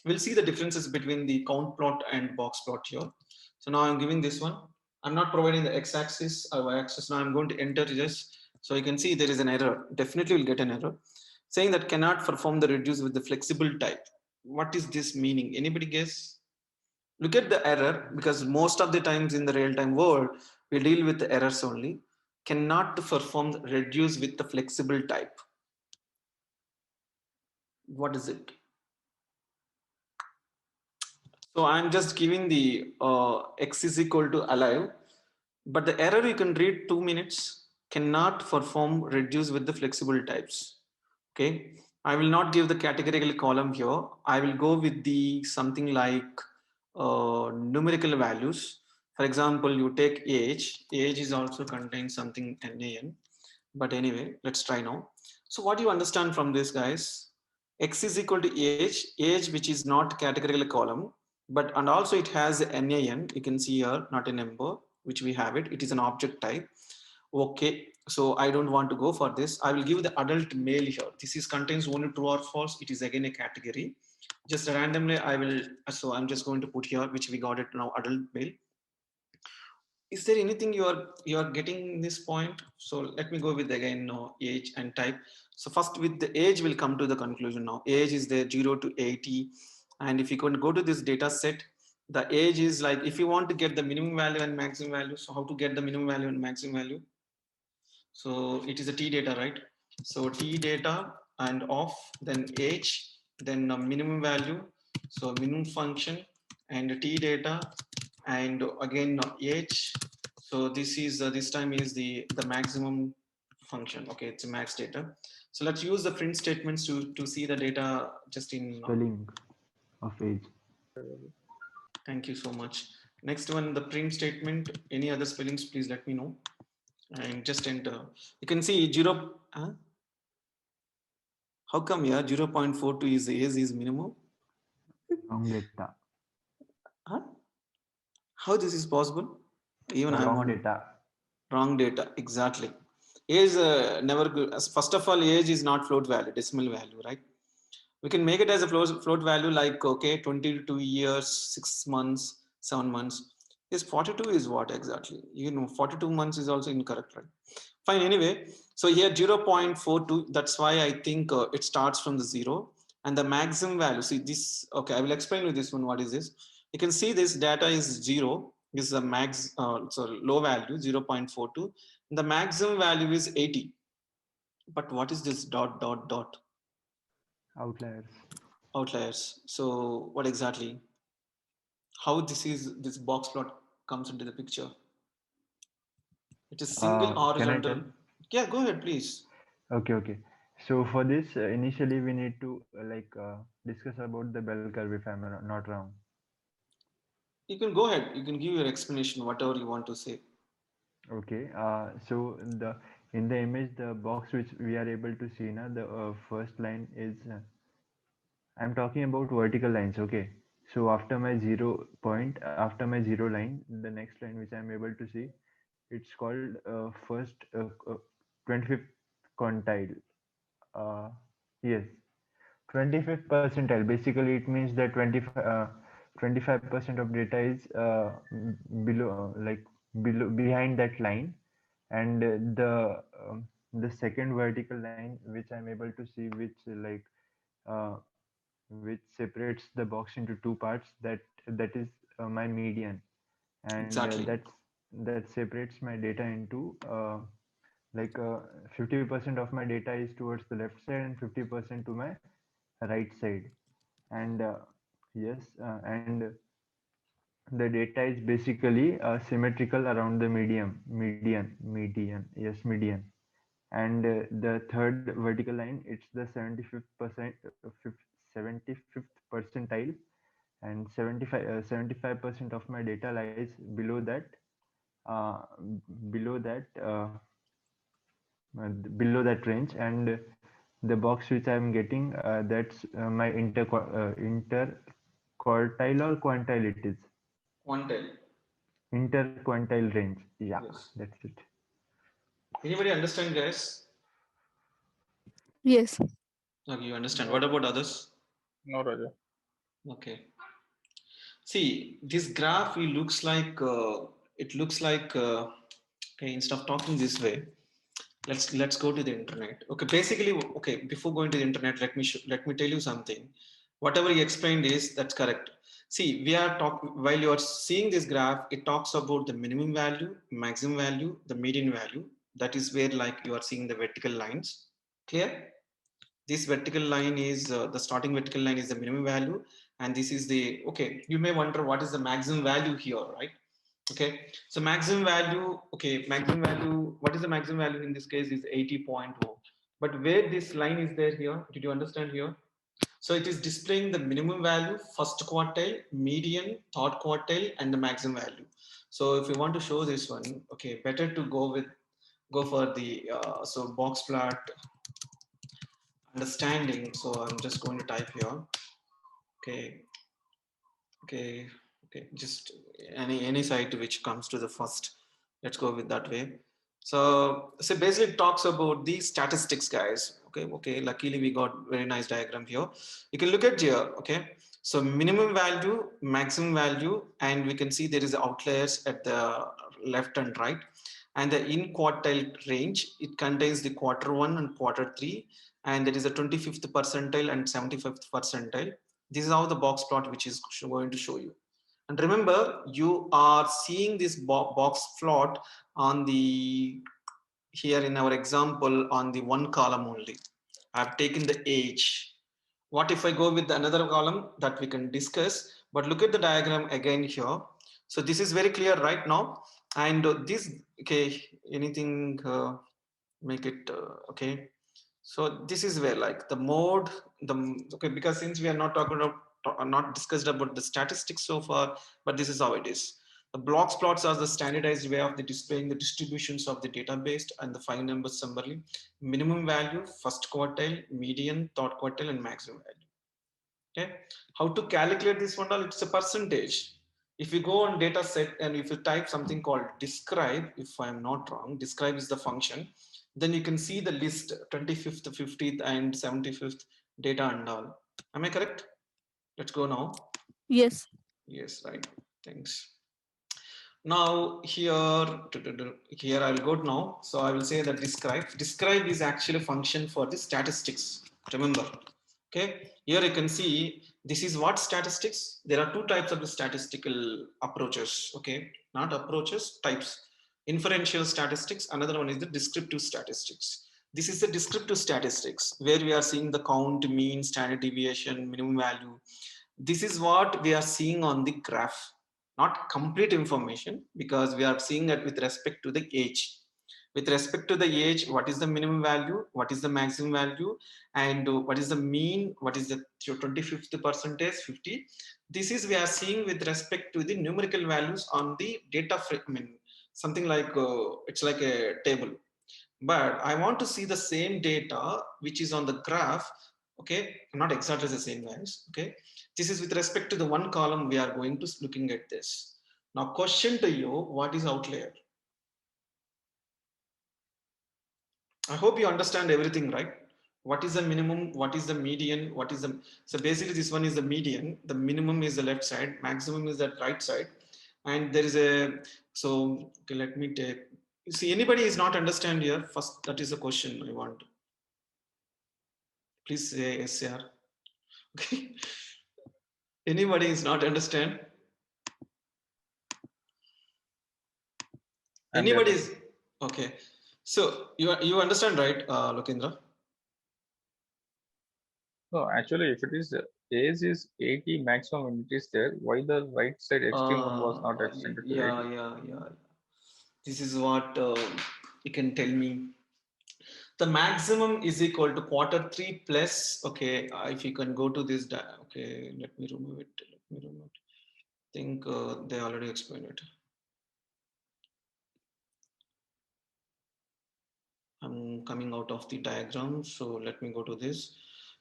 We'll see the differences between the count plot and box plot here. So now I'm giving this one. I'm not providing the x-axis or y-axis. Now I'm going to enter this. So you can see there is an error. Definitely will get an error saying that cannot perform the reduce with the flexible type. What is this meaning? Anybody guess? Look at the error, because most of the times in the real-time world, we deal with the errors only. Cannot perform reduce with the flexible type. What is it? So I'm just giving the x is equal to alive, but the error you can read 2 minutes, cannot perform reduce with the flexible types. Okay, I will not give the categorical column here. I will go with the something like numerical values. For example, you take age. Age is also contains something NaN. But anyway, let's try now. So what do you understand from this, guys? X is equal to age which is not categorical column, but and also it has NaN. You can see here, not a number, which we have it. It is an object type. Okay, so I don't want to go for this. I will give the adult male here. This is contains only true or false. It is again a category. Just randomly, I will. So I'm just going to put here, which we got it now, adult male. Is there anything you are getting this point? So let me go with again no, age and type. So first with the age will come to the conclusion now. Age is there 0 to 80, and if you can go to this data set, the age is like if you want to get the minimum value and maximum value. So how to get the minimum value and maximum value? So it is a t data, right? So t data and of then age, then minimum value, so minimum function, and t data, and again age. So this is this time is the maximum function. Okay, it's a max data. So let's use the print statements to see the data just in Spelling of age. thank you so much. Next one, the print statement. Any other spellings, please let me know and just enter. You can see 0. How come here 0.42 is minimum? Wrong data. Huh? How this is possible? Even I'm Wrong wondering. data. Wrong data, exactly. Age never good. First of all, age is not float value, decimal value, right? We can make it as a float value like okay, 22 years, 6 months, 7 months. Is 42 is what exactly? 42 months is also incorrect, right? Fine, anyway. So here 0.42, that's why I think it starts from the 0. And the maximum value, see this, okay, I will explain you this one. What is this? You can see this data is 0. This is a max, sorry, low value, 0.42. The maximum value is 80. But what is this dot, dot, dot? Outliers. Outliers. So what exactly? How this box plot comes into the picture? It is single Can I horizontal. tell? Yeah, go ahead, please. Okay. So for this, initially we need to discuss about the bell curve if I'm not wrong. You can go ahead. You can give your explanation, whatever you want to say. Okay. So in the image, the box which we are able to see now, the first line is I'm talking about vertical lines. Okay. So after my 0 point, after my 0 line, the next line which I'm able to see, it's called first 25th quantile. Uh, yes, 25th percentile. Basically, it means that 25% of data is below, like behind that line, and the second vertical line, which I'm able to see, uh, which separates the box into two parts. That is my median, and Exactly. that separates my data into 50% of my data is towards the left side and 50% to my right side. And yes, and the data is basically symmetrical around the median, median. And the third vertical line, it's the 75th percentile, and 75% of my data lies uh, below that uh, below that range. And the box which I'm getting, that's my interquartile or quantile, it is Quantile. interquartile range. Yeah, Yes. that's it. Anybody understand, guys? Yes. Okay, you understand. No, What about others? no, Raja. Okay. See, this graph, it looks like okay. Instead of talking this way, let's go to the internet. Okay, basically, okay. Before going to the internet, let me tell you something. Whatever you explained is that's correct. See, we are talking while you are seeing this graph. It talks about the minimum value, maximum value, the median value. That is where like you are seeing the vertical lines. Clear? This vertical line is the starting vertical line is the minimum value, and this is the okay. You may wonder what is the maximum value here, right? Okay, so maximum value, okay, maximum value, what is the maximum value in this case is 80.0. But where this line is there here, did you understand here? So it is displaying the minimum value, first quartile, median, third quartile, and the maximum value. So if you want to show this one, okay, better to go for the so box plot understanding. So I'm just going to type here. Okay, okay, okay. Just any site which comes to the first. Let's go with that way. So basically it talks about the statistics, guys. Okay, okay. Luckily we got very nice diagram here. You can look at here. Okay, so minimum value, maximum value, and we can see there is outliers at the left and right. And the in quartile range, it contains the quarter one and quarter three, and there is a 25th percentile and 75th percentile. This is how the box plot which is going to show you. And remember, you are seeing this box plot on the here in our example on the one column only. I've taken the age. What if I go with another column that we can discuss? But look at the diagram again here. So this is very clear right now. And this, okay, anything make it okay. So this is where like the mode, okay, because since we are not talking about, not discussed about the statistics so far, but this is how it is. The blocks plots are the standardized way of the displaying the distributions of the database and the 5 number summary, minimum value, first quartile, median, third quartile, and maximum value. Okay, how to calculate this one? It's a percentage. If you go on data set and if you type something called describe, if I'm not wrong, describe is the function, then you can see the list 25th, 50th, and 75th data and all. Am I correct? Let's go now. Yes. Yes, right. Thanks. Now here I'll go now. So I will say that describe is actually a function for the statistics. Remember, okay, here you can see this is what statistics. There are two types of the statistical approaches. Okay, not approaches, types. Inferential statistics, another one is the descriptive statistics. This is the descriptive statistics where we are seeing the count, mean, standard deviation, minimum value. This is what we are seeing on the graph, not complete information, because we are seeing it with respect to the age. With respect to the age, what is the minimum value, what is the maximum value, and what is the mean, what is the 25th percentage, 50. This is we are seeing with respect to the numerical values on the data frame. I mean, something like it's like a table. But I want to see the same data which is on the graph. Okay, not exactly the same, guys. Okay, this is with respect to the one column we are going to looking at this. Now question to you, what is outlier? I hope you understand everything, right? what is the minimum, what is the median, what is the, so basically this one is the median, the minimum is the left side, maximum is the right side, and there is a, so okay, let me take, see anybody is not understand here first, that is the question I want, please say yes sir. Okay. Anybody is not understand, I'm there. anybody is okay, so you understand right, Lokendra? No, actually, if it is age is 80 maximum and it is there, why the right side extreme one was not extended to 80? Yeah. This is what you can tell me. The maximum is equal to Q3 plus. Okay, if you can go to this. Okay, let me remove it. Think they already explained it. I'm coming out of the diagram, so let me go to this.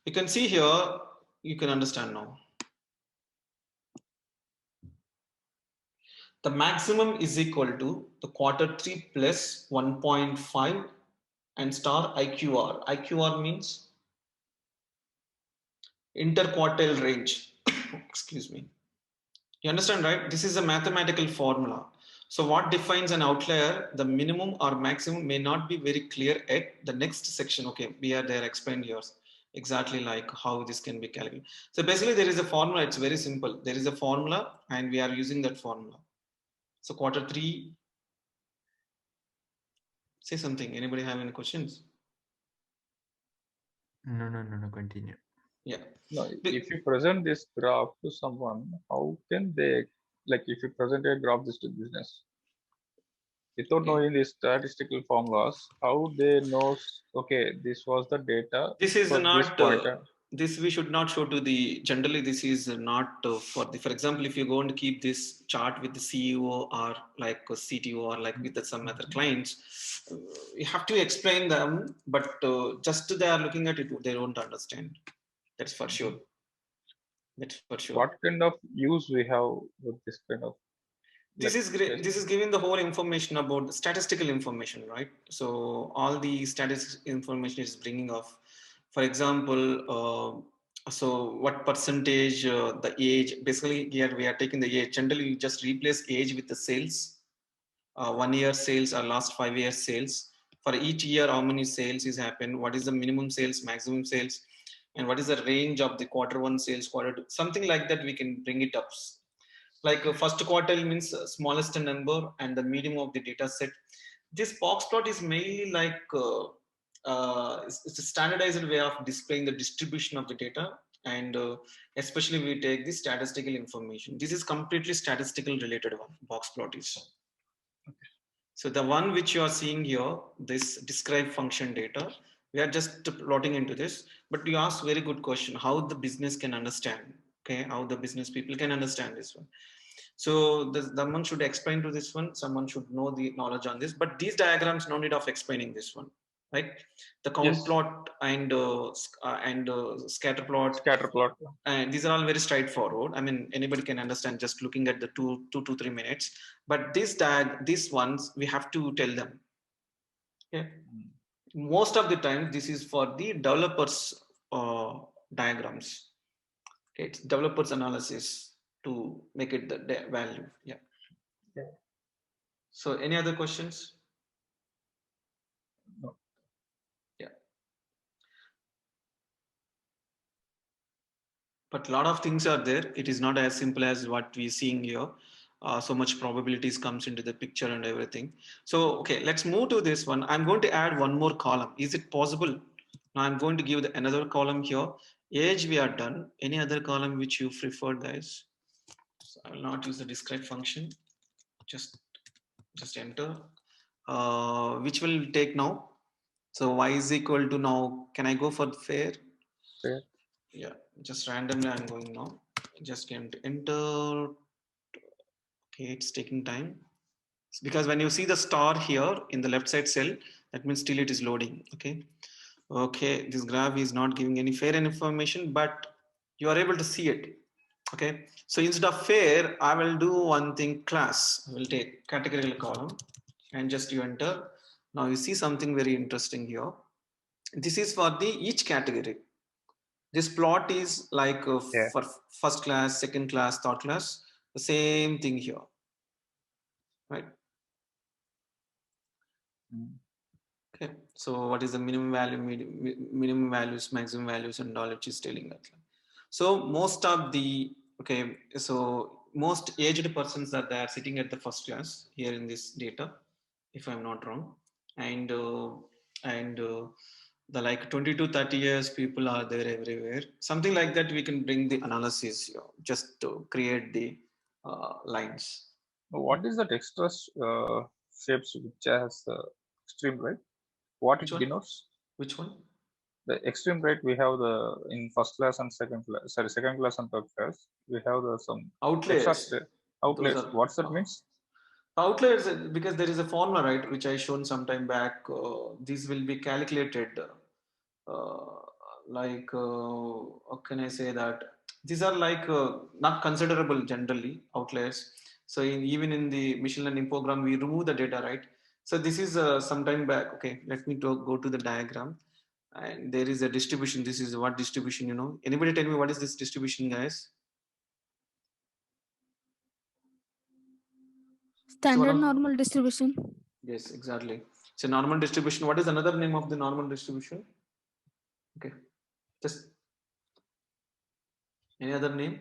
You can see here. You can understand now. The maximum is equal to the Q3 plus 1.5 and star IQR. IQR means interquartile range. Excuse me. You understand, right? This is a mathematical formula. So what defines an outlier? The minimum or maximum may not be very clear at the next section. Okay, we are there explained here exactly like how this can be calculated. So basically there is a formula. It's very simple. There is a formula and we are using that formula. So Q3, say something. Anybody have any questions? No, continue. Yeah. No, if you present this graph to someone, how can they, like if you present a graph this to business, without knowing the statistical formulas, how they know, okay, this was the data This is for this not point. this we should not show to the, generally this is not for the, for example, if you're going to keep this chart with the CEO or like a CTO or like with some other clients, you have to explain them, but just they are looking at it, they don't understand. That's for sure. That's for sure. What kind of use we have with this kind of, This is great. This is giving the whole information about the statistical information, right? So all the statistics information is bringing off. For example, so what percentage the age? Basically, here we are taking the age. Generally, you just replace age with the sales. 1 year sales or last 5 years sales. For each year, how many sales is happened? What is the minimum sales, maximum sales, and what is the range of the Q1 sales, Q2? Something like that. We can bring it up. Like first quartile means smallest number and the medium of the data set. This box plot is mainly like it's a standardized way of displaying the distribution of the data, and especially we take the statistical information. This is completely statistical related one, box plot is. So the one which you are seeing here, this describe function data, we are just plotting into this, but you ask very good question, how the business can understand, okay, how the business people can understand this one. So someone should explain to this one, someone should know the knowledge on this, but these diagrams, no need of explaining this one, right? The count plot and scatter plot, and these are all very straightforward. I mean, anybody can understand just looking at the 2 to 3 minutes, but these ones we have to tell them. Okay. Most of the time this is for the developers diagrams. Okay, it's developers analysis to make it the value. Yeah. So any other questions? No. Yeah. But a lot of things are there. It is not as simple as what we're seeing here. So much probabilities comes into the picture and everything. So, okay, let's move to this one. I'm going to add one more column. Is it possible? Now I'm going to give another column here. Age we are done. Any other column which you prefer, guys? So I will not use the describe function. Just enter. Which will take now? So y is equal to now. Can I go for fair? Fair. Yeah, just randomly I'm going now. Just going to enter. Okay, it's taking time. It's because when you see the star here in the left side cell, that means still it is loading. Okay. Okay, this graph is not giving any fair information, but you are able to see it. Okay, so instead of fair, I will do one thing, class. I will take categorical column and just you enter. Now you see something very interesting here. This is for the each category. This plot is like Yeah. for first class, second class, third class, the same thing here, right? Mm. Okay, so what is the minimum value, minimum values, maximum values, and all, which is telling that. So most of the, okay, so most aged persons are there sitting at the first class here in this data, if I'm not wrong, and the like 20 to 30 years people are there everywhere. Something like that, we can bring the analysis here, just to create the lines. What is that extra shapes which has extreme right? What Which it one? denotes? Which one? The extreme right we have the in first class and second class, sorry, second class and third class. We have the some extra Outliers. Those outlets. are What's that means? outliers, because there is a formula, right, which I shown some time back. These will be calculated like how can I say that these are like not considerable generally outliers. So even in the machine learning program, we remove the data, right? So this is some time back. Okay, let me go to the diagram, and there is a distribution. This is what distribution, you know? Anybody tell me what is this distribution, guys? So Standard normal distribution. yes, exactly. So normal distribution. What is another name of the normal distribution? Okay, just any other name?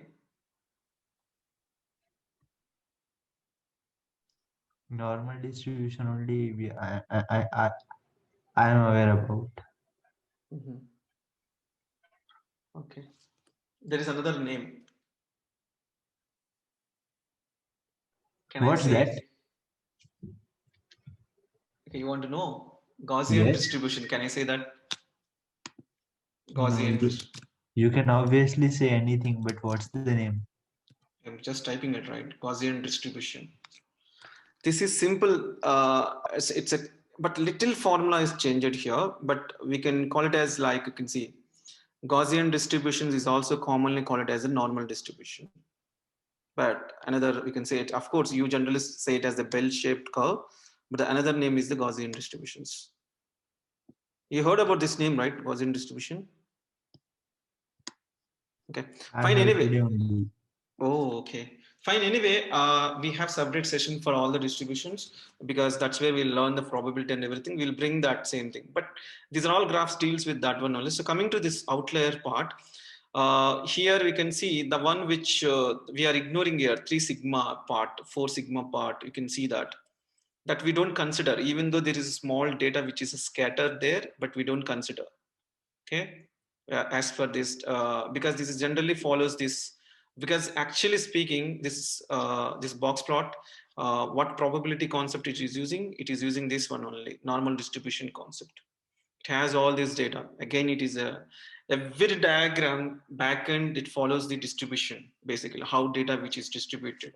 Normal distribution only I am aware about. Mm-hmm. Okay, there is another name. Can I What's say that? it? Okay, you want to know Gaussian Yes. distribution? Can I say that? No, Gaussian. you can obviously say anything, but what's the name? I'm just typing it right. Gaussian distribution. This is simple. It's a but little formula is changed here, but we can call it as, like you can see, Gaussian distributions is also commonly called as a normal distribution. But another, we can say it, of course, you generally say it as the bell-shaped curve, but the another name is the Gaussian distributions. You heard about this name, right? Gaussian distribution. Okay, I fine. heard Anyway, today only. oh, okay. Fine. Anyway, we have separate session for all the distributions, because that's where we'll learn the probability and everything. We'll bring that same thing. But these are all graphs deals with that one only. So coming to this outlier part, here we can see the one which we are ignoring here, 3 sigma part, 4 sigma part. You can see that we don't consider, even though there is a small data which is scattered there, but we don't consider. Okay, as for this, because this is generally follows this, because actually speaking, this box plot, what probability concept it is using? It is using this one only, normal distribution concept. It has all this data. Again, it is a every diagram backend, it follows the distribution, basically how data which is distributed.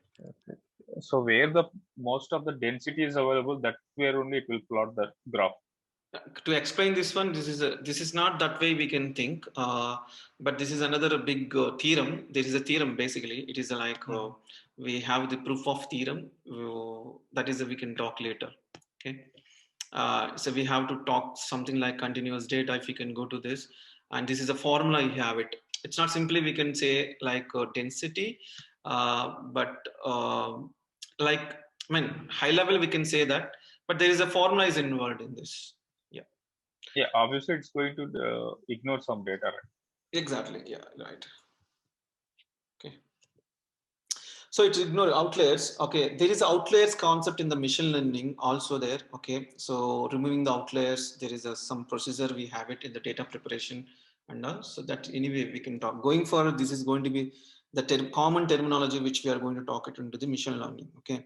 So where the most of the density is available, that's where only it will plot the graph. To explain this one, this is not that way we can think, but this is another big theorem. There is a theorem, basically. It is like we have the proof of theorem. That is we can talk later. Okay, so we have to talk something like continuous data. If we can go to this, and this is a formula, you have it. It's not simply we can say like density, but like, I mean, high level we can say that, but there is a formula is involved in this. Yeah, obviously it's going to ignore some data, right? Exactly. Yeah. Right. Okay. So it's ignore outliers. Okay. There is outliers concept in the machine learning also there. Okay. So removing the outliers, there is some procedure. We have it in the data preparation and all. So that anyway we can talk. Going forward, this is going to be the common terminology which we are going to talk it into the machine learning. Okay.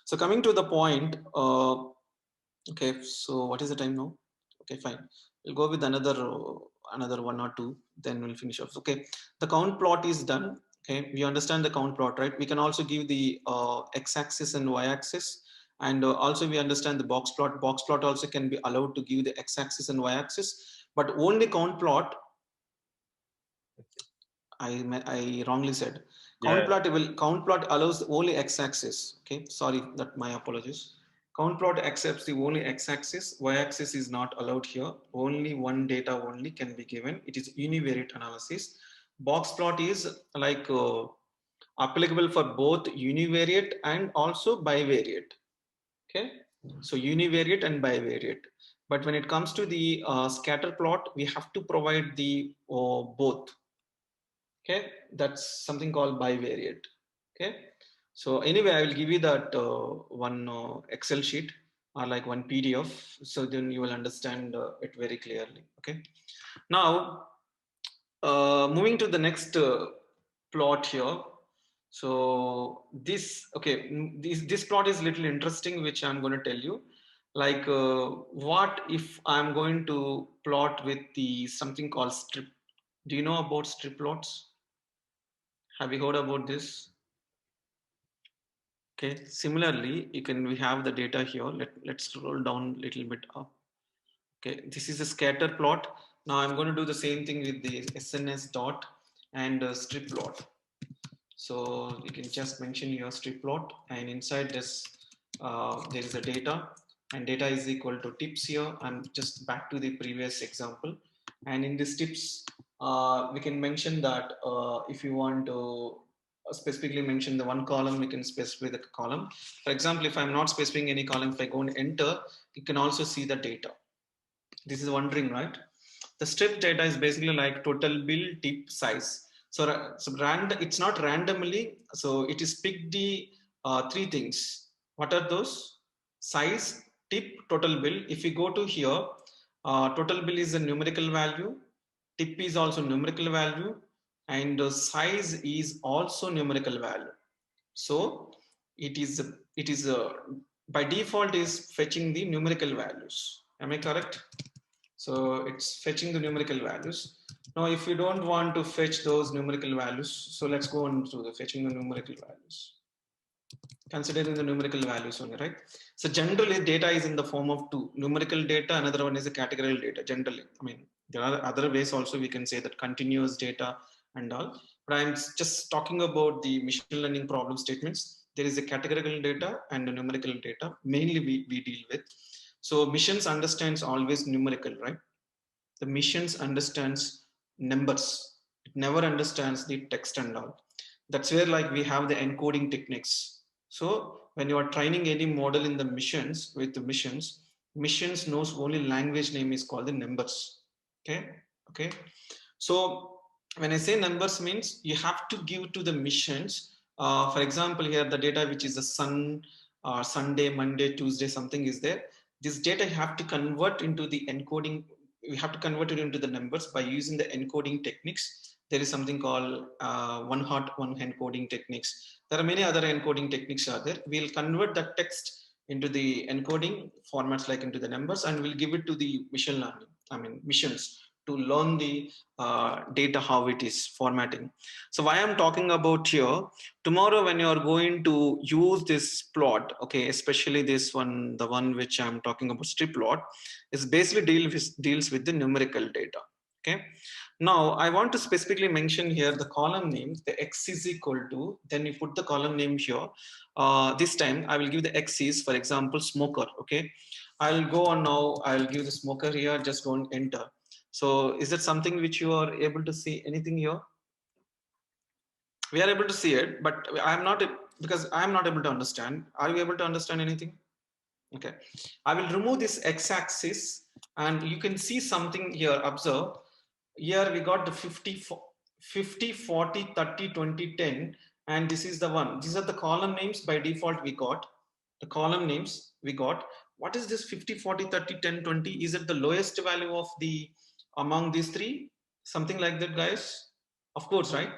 So coming to the point. Okay. So what is the time now? Okay. Fine. We'll go with another one or two. Then we'll finish off. Okay. The count plot is done. Okay, we understand the count plot, right? We can also give the x-axis and y-axis, and also we understand the box plot. Box plot also can be allowed to give the x-axis and y-axis, but only count plot. I wrongly said. Count plot allows only x-axis. Okay, sorry, that my apologies. Count plot accepts the only x-axis. Y-axis is not allowed here. Only one data only can be given. It is univariate analysis. Box plot is like applicable for both univariate and also bivariate. Okay, so univariate and bivariate. But when it comes to the scatter plot, we have to provide the both. Okay, that's something called bivariate. Okay, so anyway, I will give you that one Excel sheet or like one PDF, so then you will understand it very clearly. Okay, now moving to the next plot here. So this, okay, this plot is little interesting, which I'm going to tell you. Like, what if I'm going to plot with the something called strip? Do you know about strip plots? Have you heard about this? Okay, similarly, we have the data here. Let's scroll down a little bit up. Okay, this is a scatter plot. Now I'm going to do the same thing with the SNS dot and strip plot. So you can just mention your strip plot, and inside this there is a data, and data is equal to tips here. I'm just back to the previous example, and in these tips we can mention that if you want to specifically mention the one column, we can specify the column. For example, if I'm not specifying any column, if I go and enter, you can also see the data. This is wondering, right? The strip data is basically like total bill, tip, size. So it's not randomly. So it is picked the three things. What are those? Size, tip, total bill. If we go to here, total bill is a numerical value. Tip is also numerical value, and size is also numerical value. So it is by default is fetching the numerical values. Am I correct? So it's fetching the numerical values. Now, if you don't want to fetch those numerical values, so let's go on to the fetching the numerical values. Considering the numerical values only, right? So generally data is in the form of two: numerical data, another one is a categorical data. Generally, I mean, there are other ways also we can say that continuous data and all, but I'm just talking about the machine learning problem statements. There is a categorical data and a numerical data mainly we deal with. So missions understands always numerical, right? The missions understands numbers. It never understands the text and all. That's where like we have the encoding techniques. So when you are training any model in the missions with the missions knows only language name is called the numbers. Okay. So when I say numbers means you have to give to the missions. For example, here the data which is the sun, Sunday, Monday, Tuesday, something is there. This data you have to convert into the encoding. We have to convert it into the numbers by using the encoding techniques. There is something called one-hot, one-hand coding techniques. There are many other encoding techniques are there. We'll convert the text into the encoding formats like into the numbers, and we'll give it to the machine learning, missions to learn the data, how it is formatting. So why I'm talking about here, tomorrow when you're going to use this plot, okay, especially this one, the one which I'm talking about, strip plot, is basically deals with the numerical data. Okay. Now I want to specifically mention here the column name, the x is equal to, then you put the column name here. This time I will give the x is, for example, smoker. Okay. I'll go on now. I'll give the smoker here, just go and enter. So is that something which you are able to see anything here? We are able to see it, but I'm not, because I'm not able to understand. Are you able to understand anything? Okay. I will remove this x-axis and you can see something here. Observe. Here we got the 50, 40, 30, 20, 10, and this is the one. These are the column names by default we got. The column names we got. What is this 50, 40, 30, 10, 20? Is it the lowest value of the among these three? Something like that, guys? Of course, right?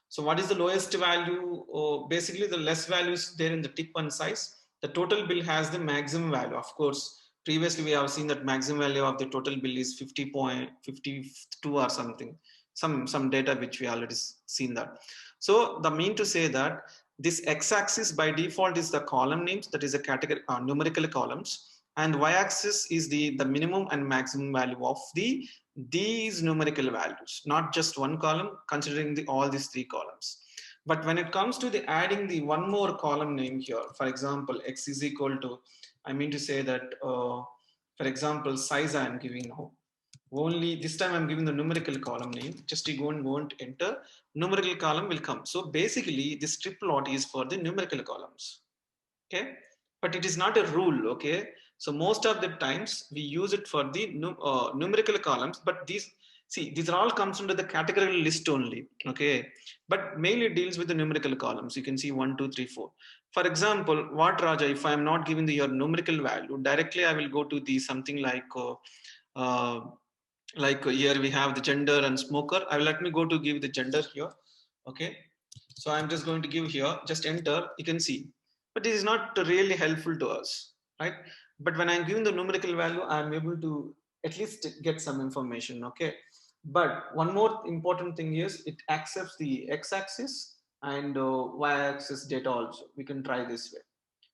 So what is the lowest value? Basically, the less values there in the tip and size. The total bill has the maximum value. Of course, previously we have seen that maximum value of the total bill is 50.52 or something. Some data which we already seen that. So the mean to say that this x-axis by default is the column names, that is a category numerical columns, and y-axis is the minimum and maximum value of these numerical values, not just one column, considering all these three columns. But when it comes to the adding the one more column name here, for example, x is equal to, I mean to say that, for example, size I am giving now. Only this time I'm giving the numerical column name. Just you go and won't enter, numerical column will come. So basically this strip plot is for the numerical columns. Okay, but it is not a rule. Okay, so most of the times we use it for the numerical columns, but these are all comes under the categorical list only. Okay, but mainly deals with the numerical columns. You can see 1 2 3 4. For example, what Raja, if I am not giving your numerical value directly, I will go to the something like here we have the gender and smoker. I will let me go to give the gender here. Okay, so I'm just going to give here, just enter, you can see, but this is not really helpful to us, right? But when I'm giving the numerical value, I'm able to at least get some information. Okay, but one more important thing is it accepts the x-axis and y-axis data also. We can try this way.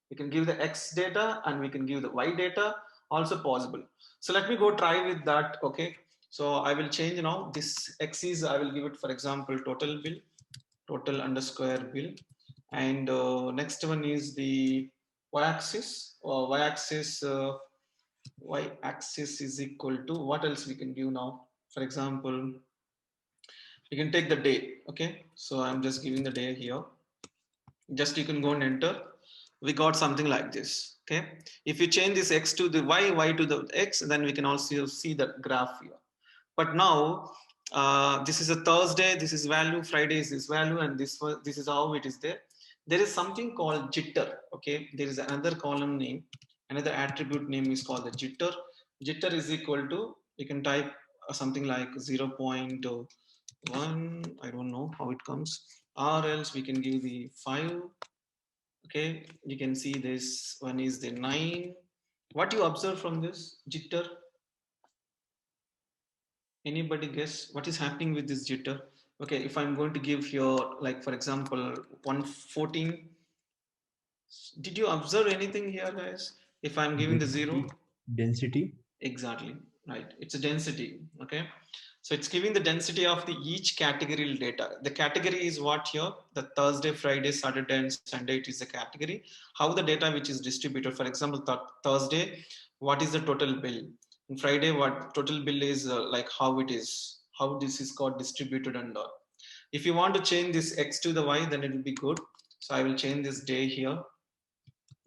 We can give the x data and we can give the y data, also possible. So let me go try with that. Okay, so I will change now this x is, I will give it, for example, total bill, total underscore bill, and next one is the y-axis, or y-axis y-axis is equal to, what else we can give now? For example, you can take the day. Okay, so I'm just giving the day here. Just you can go and enter. We got something like this. Okay, if you change this x to the y to the x, then we can also see the graph here. But now this is a Thursday, this is value, Friday is this value, and this is how it is there. There is something called jitter. Okay, there is another column name, another attribute name is called the jitter. Jitter is equal to, you can type something like 0.1, I don't know how it comes, or else we can give the 5. Okay, you can see this one is the 9. What you observe from this jitter? Anybody guess what is happening with this jitter? Okay, if I'm going to give here, like for example, 114. Did you observe anything here, guys? If I'm giving the 0? Density. Exactly, right. It's a density. Okay, so it's giving the density of the each category data. The category is what here? The Thursday, Friday, Saturday, and Sunday. It is the category. How the data which is distributed. For example, Thursday, what is the total bill? And Friday, what total bill is, like how it is, how this is got distributed and all. If you want to change this x to the y, then it will be good. So I will change this day here.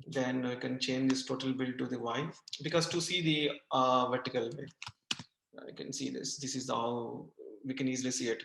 Then we can change this total bill to the y, because to see the vertical way, I can see this. This is how we can easily see it.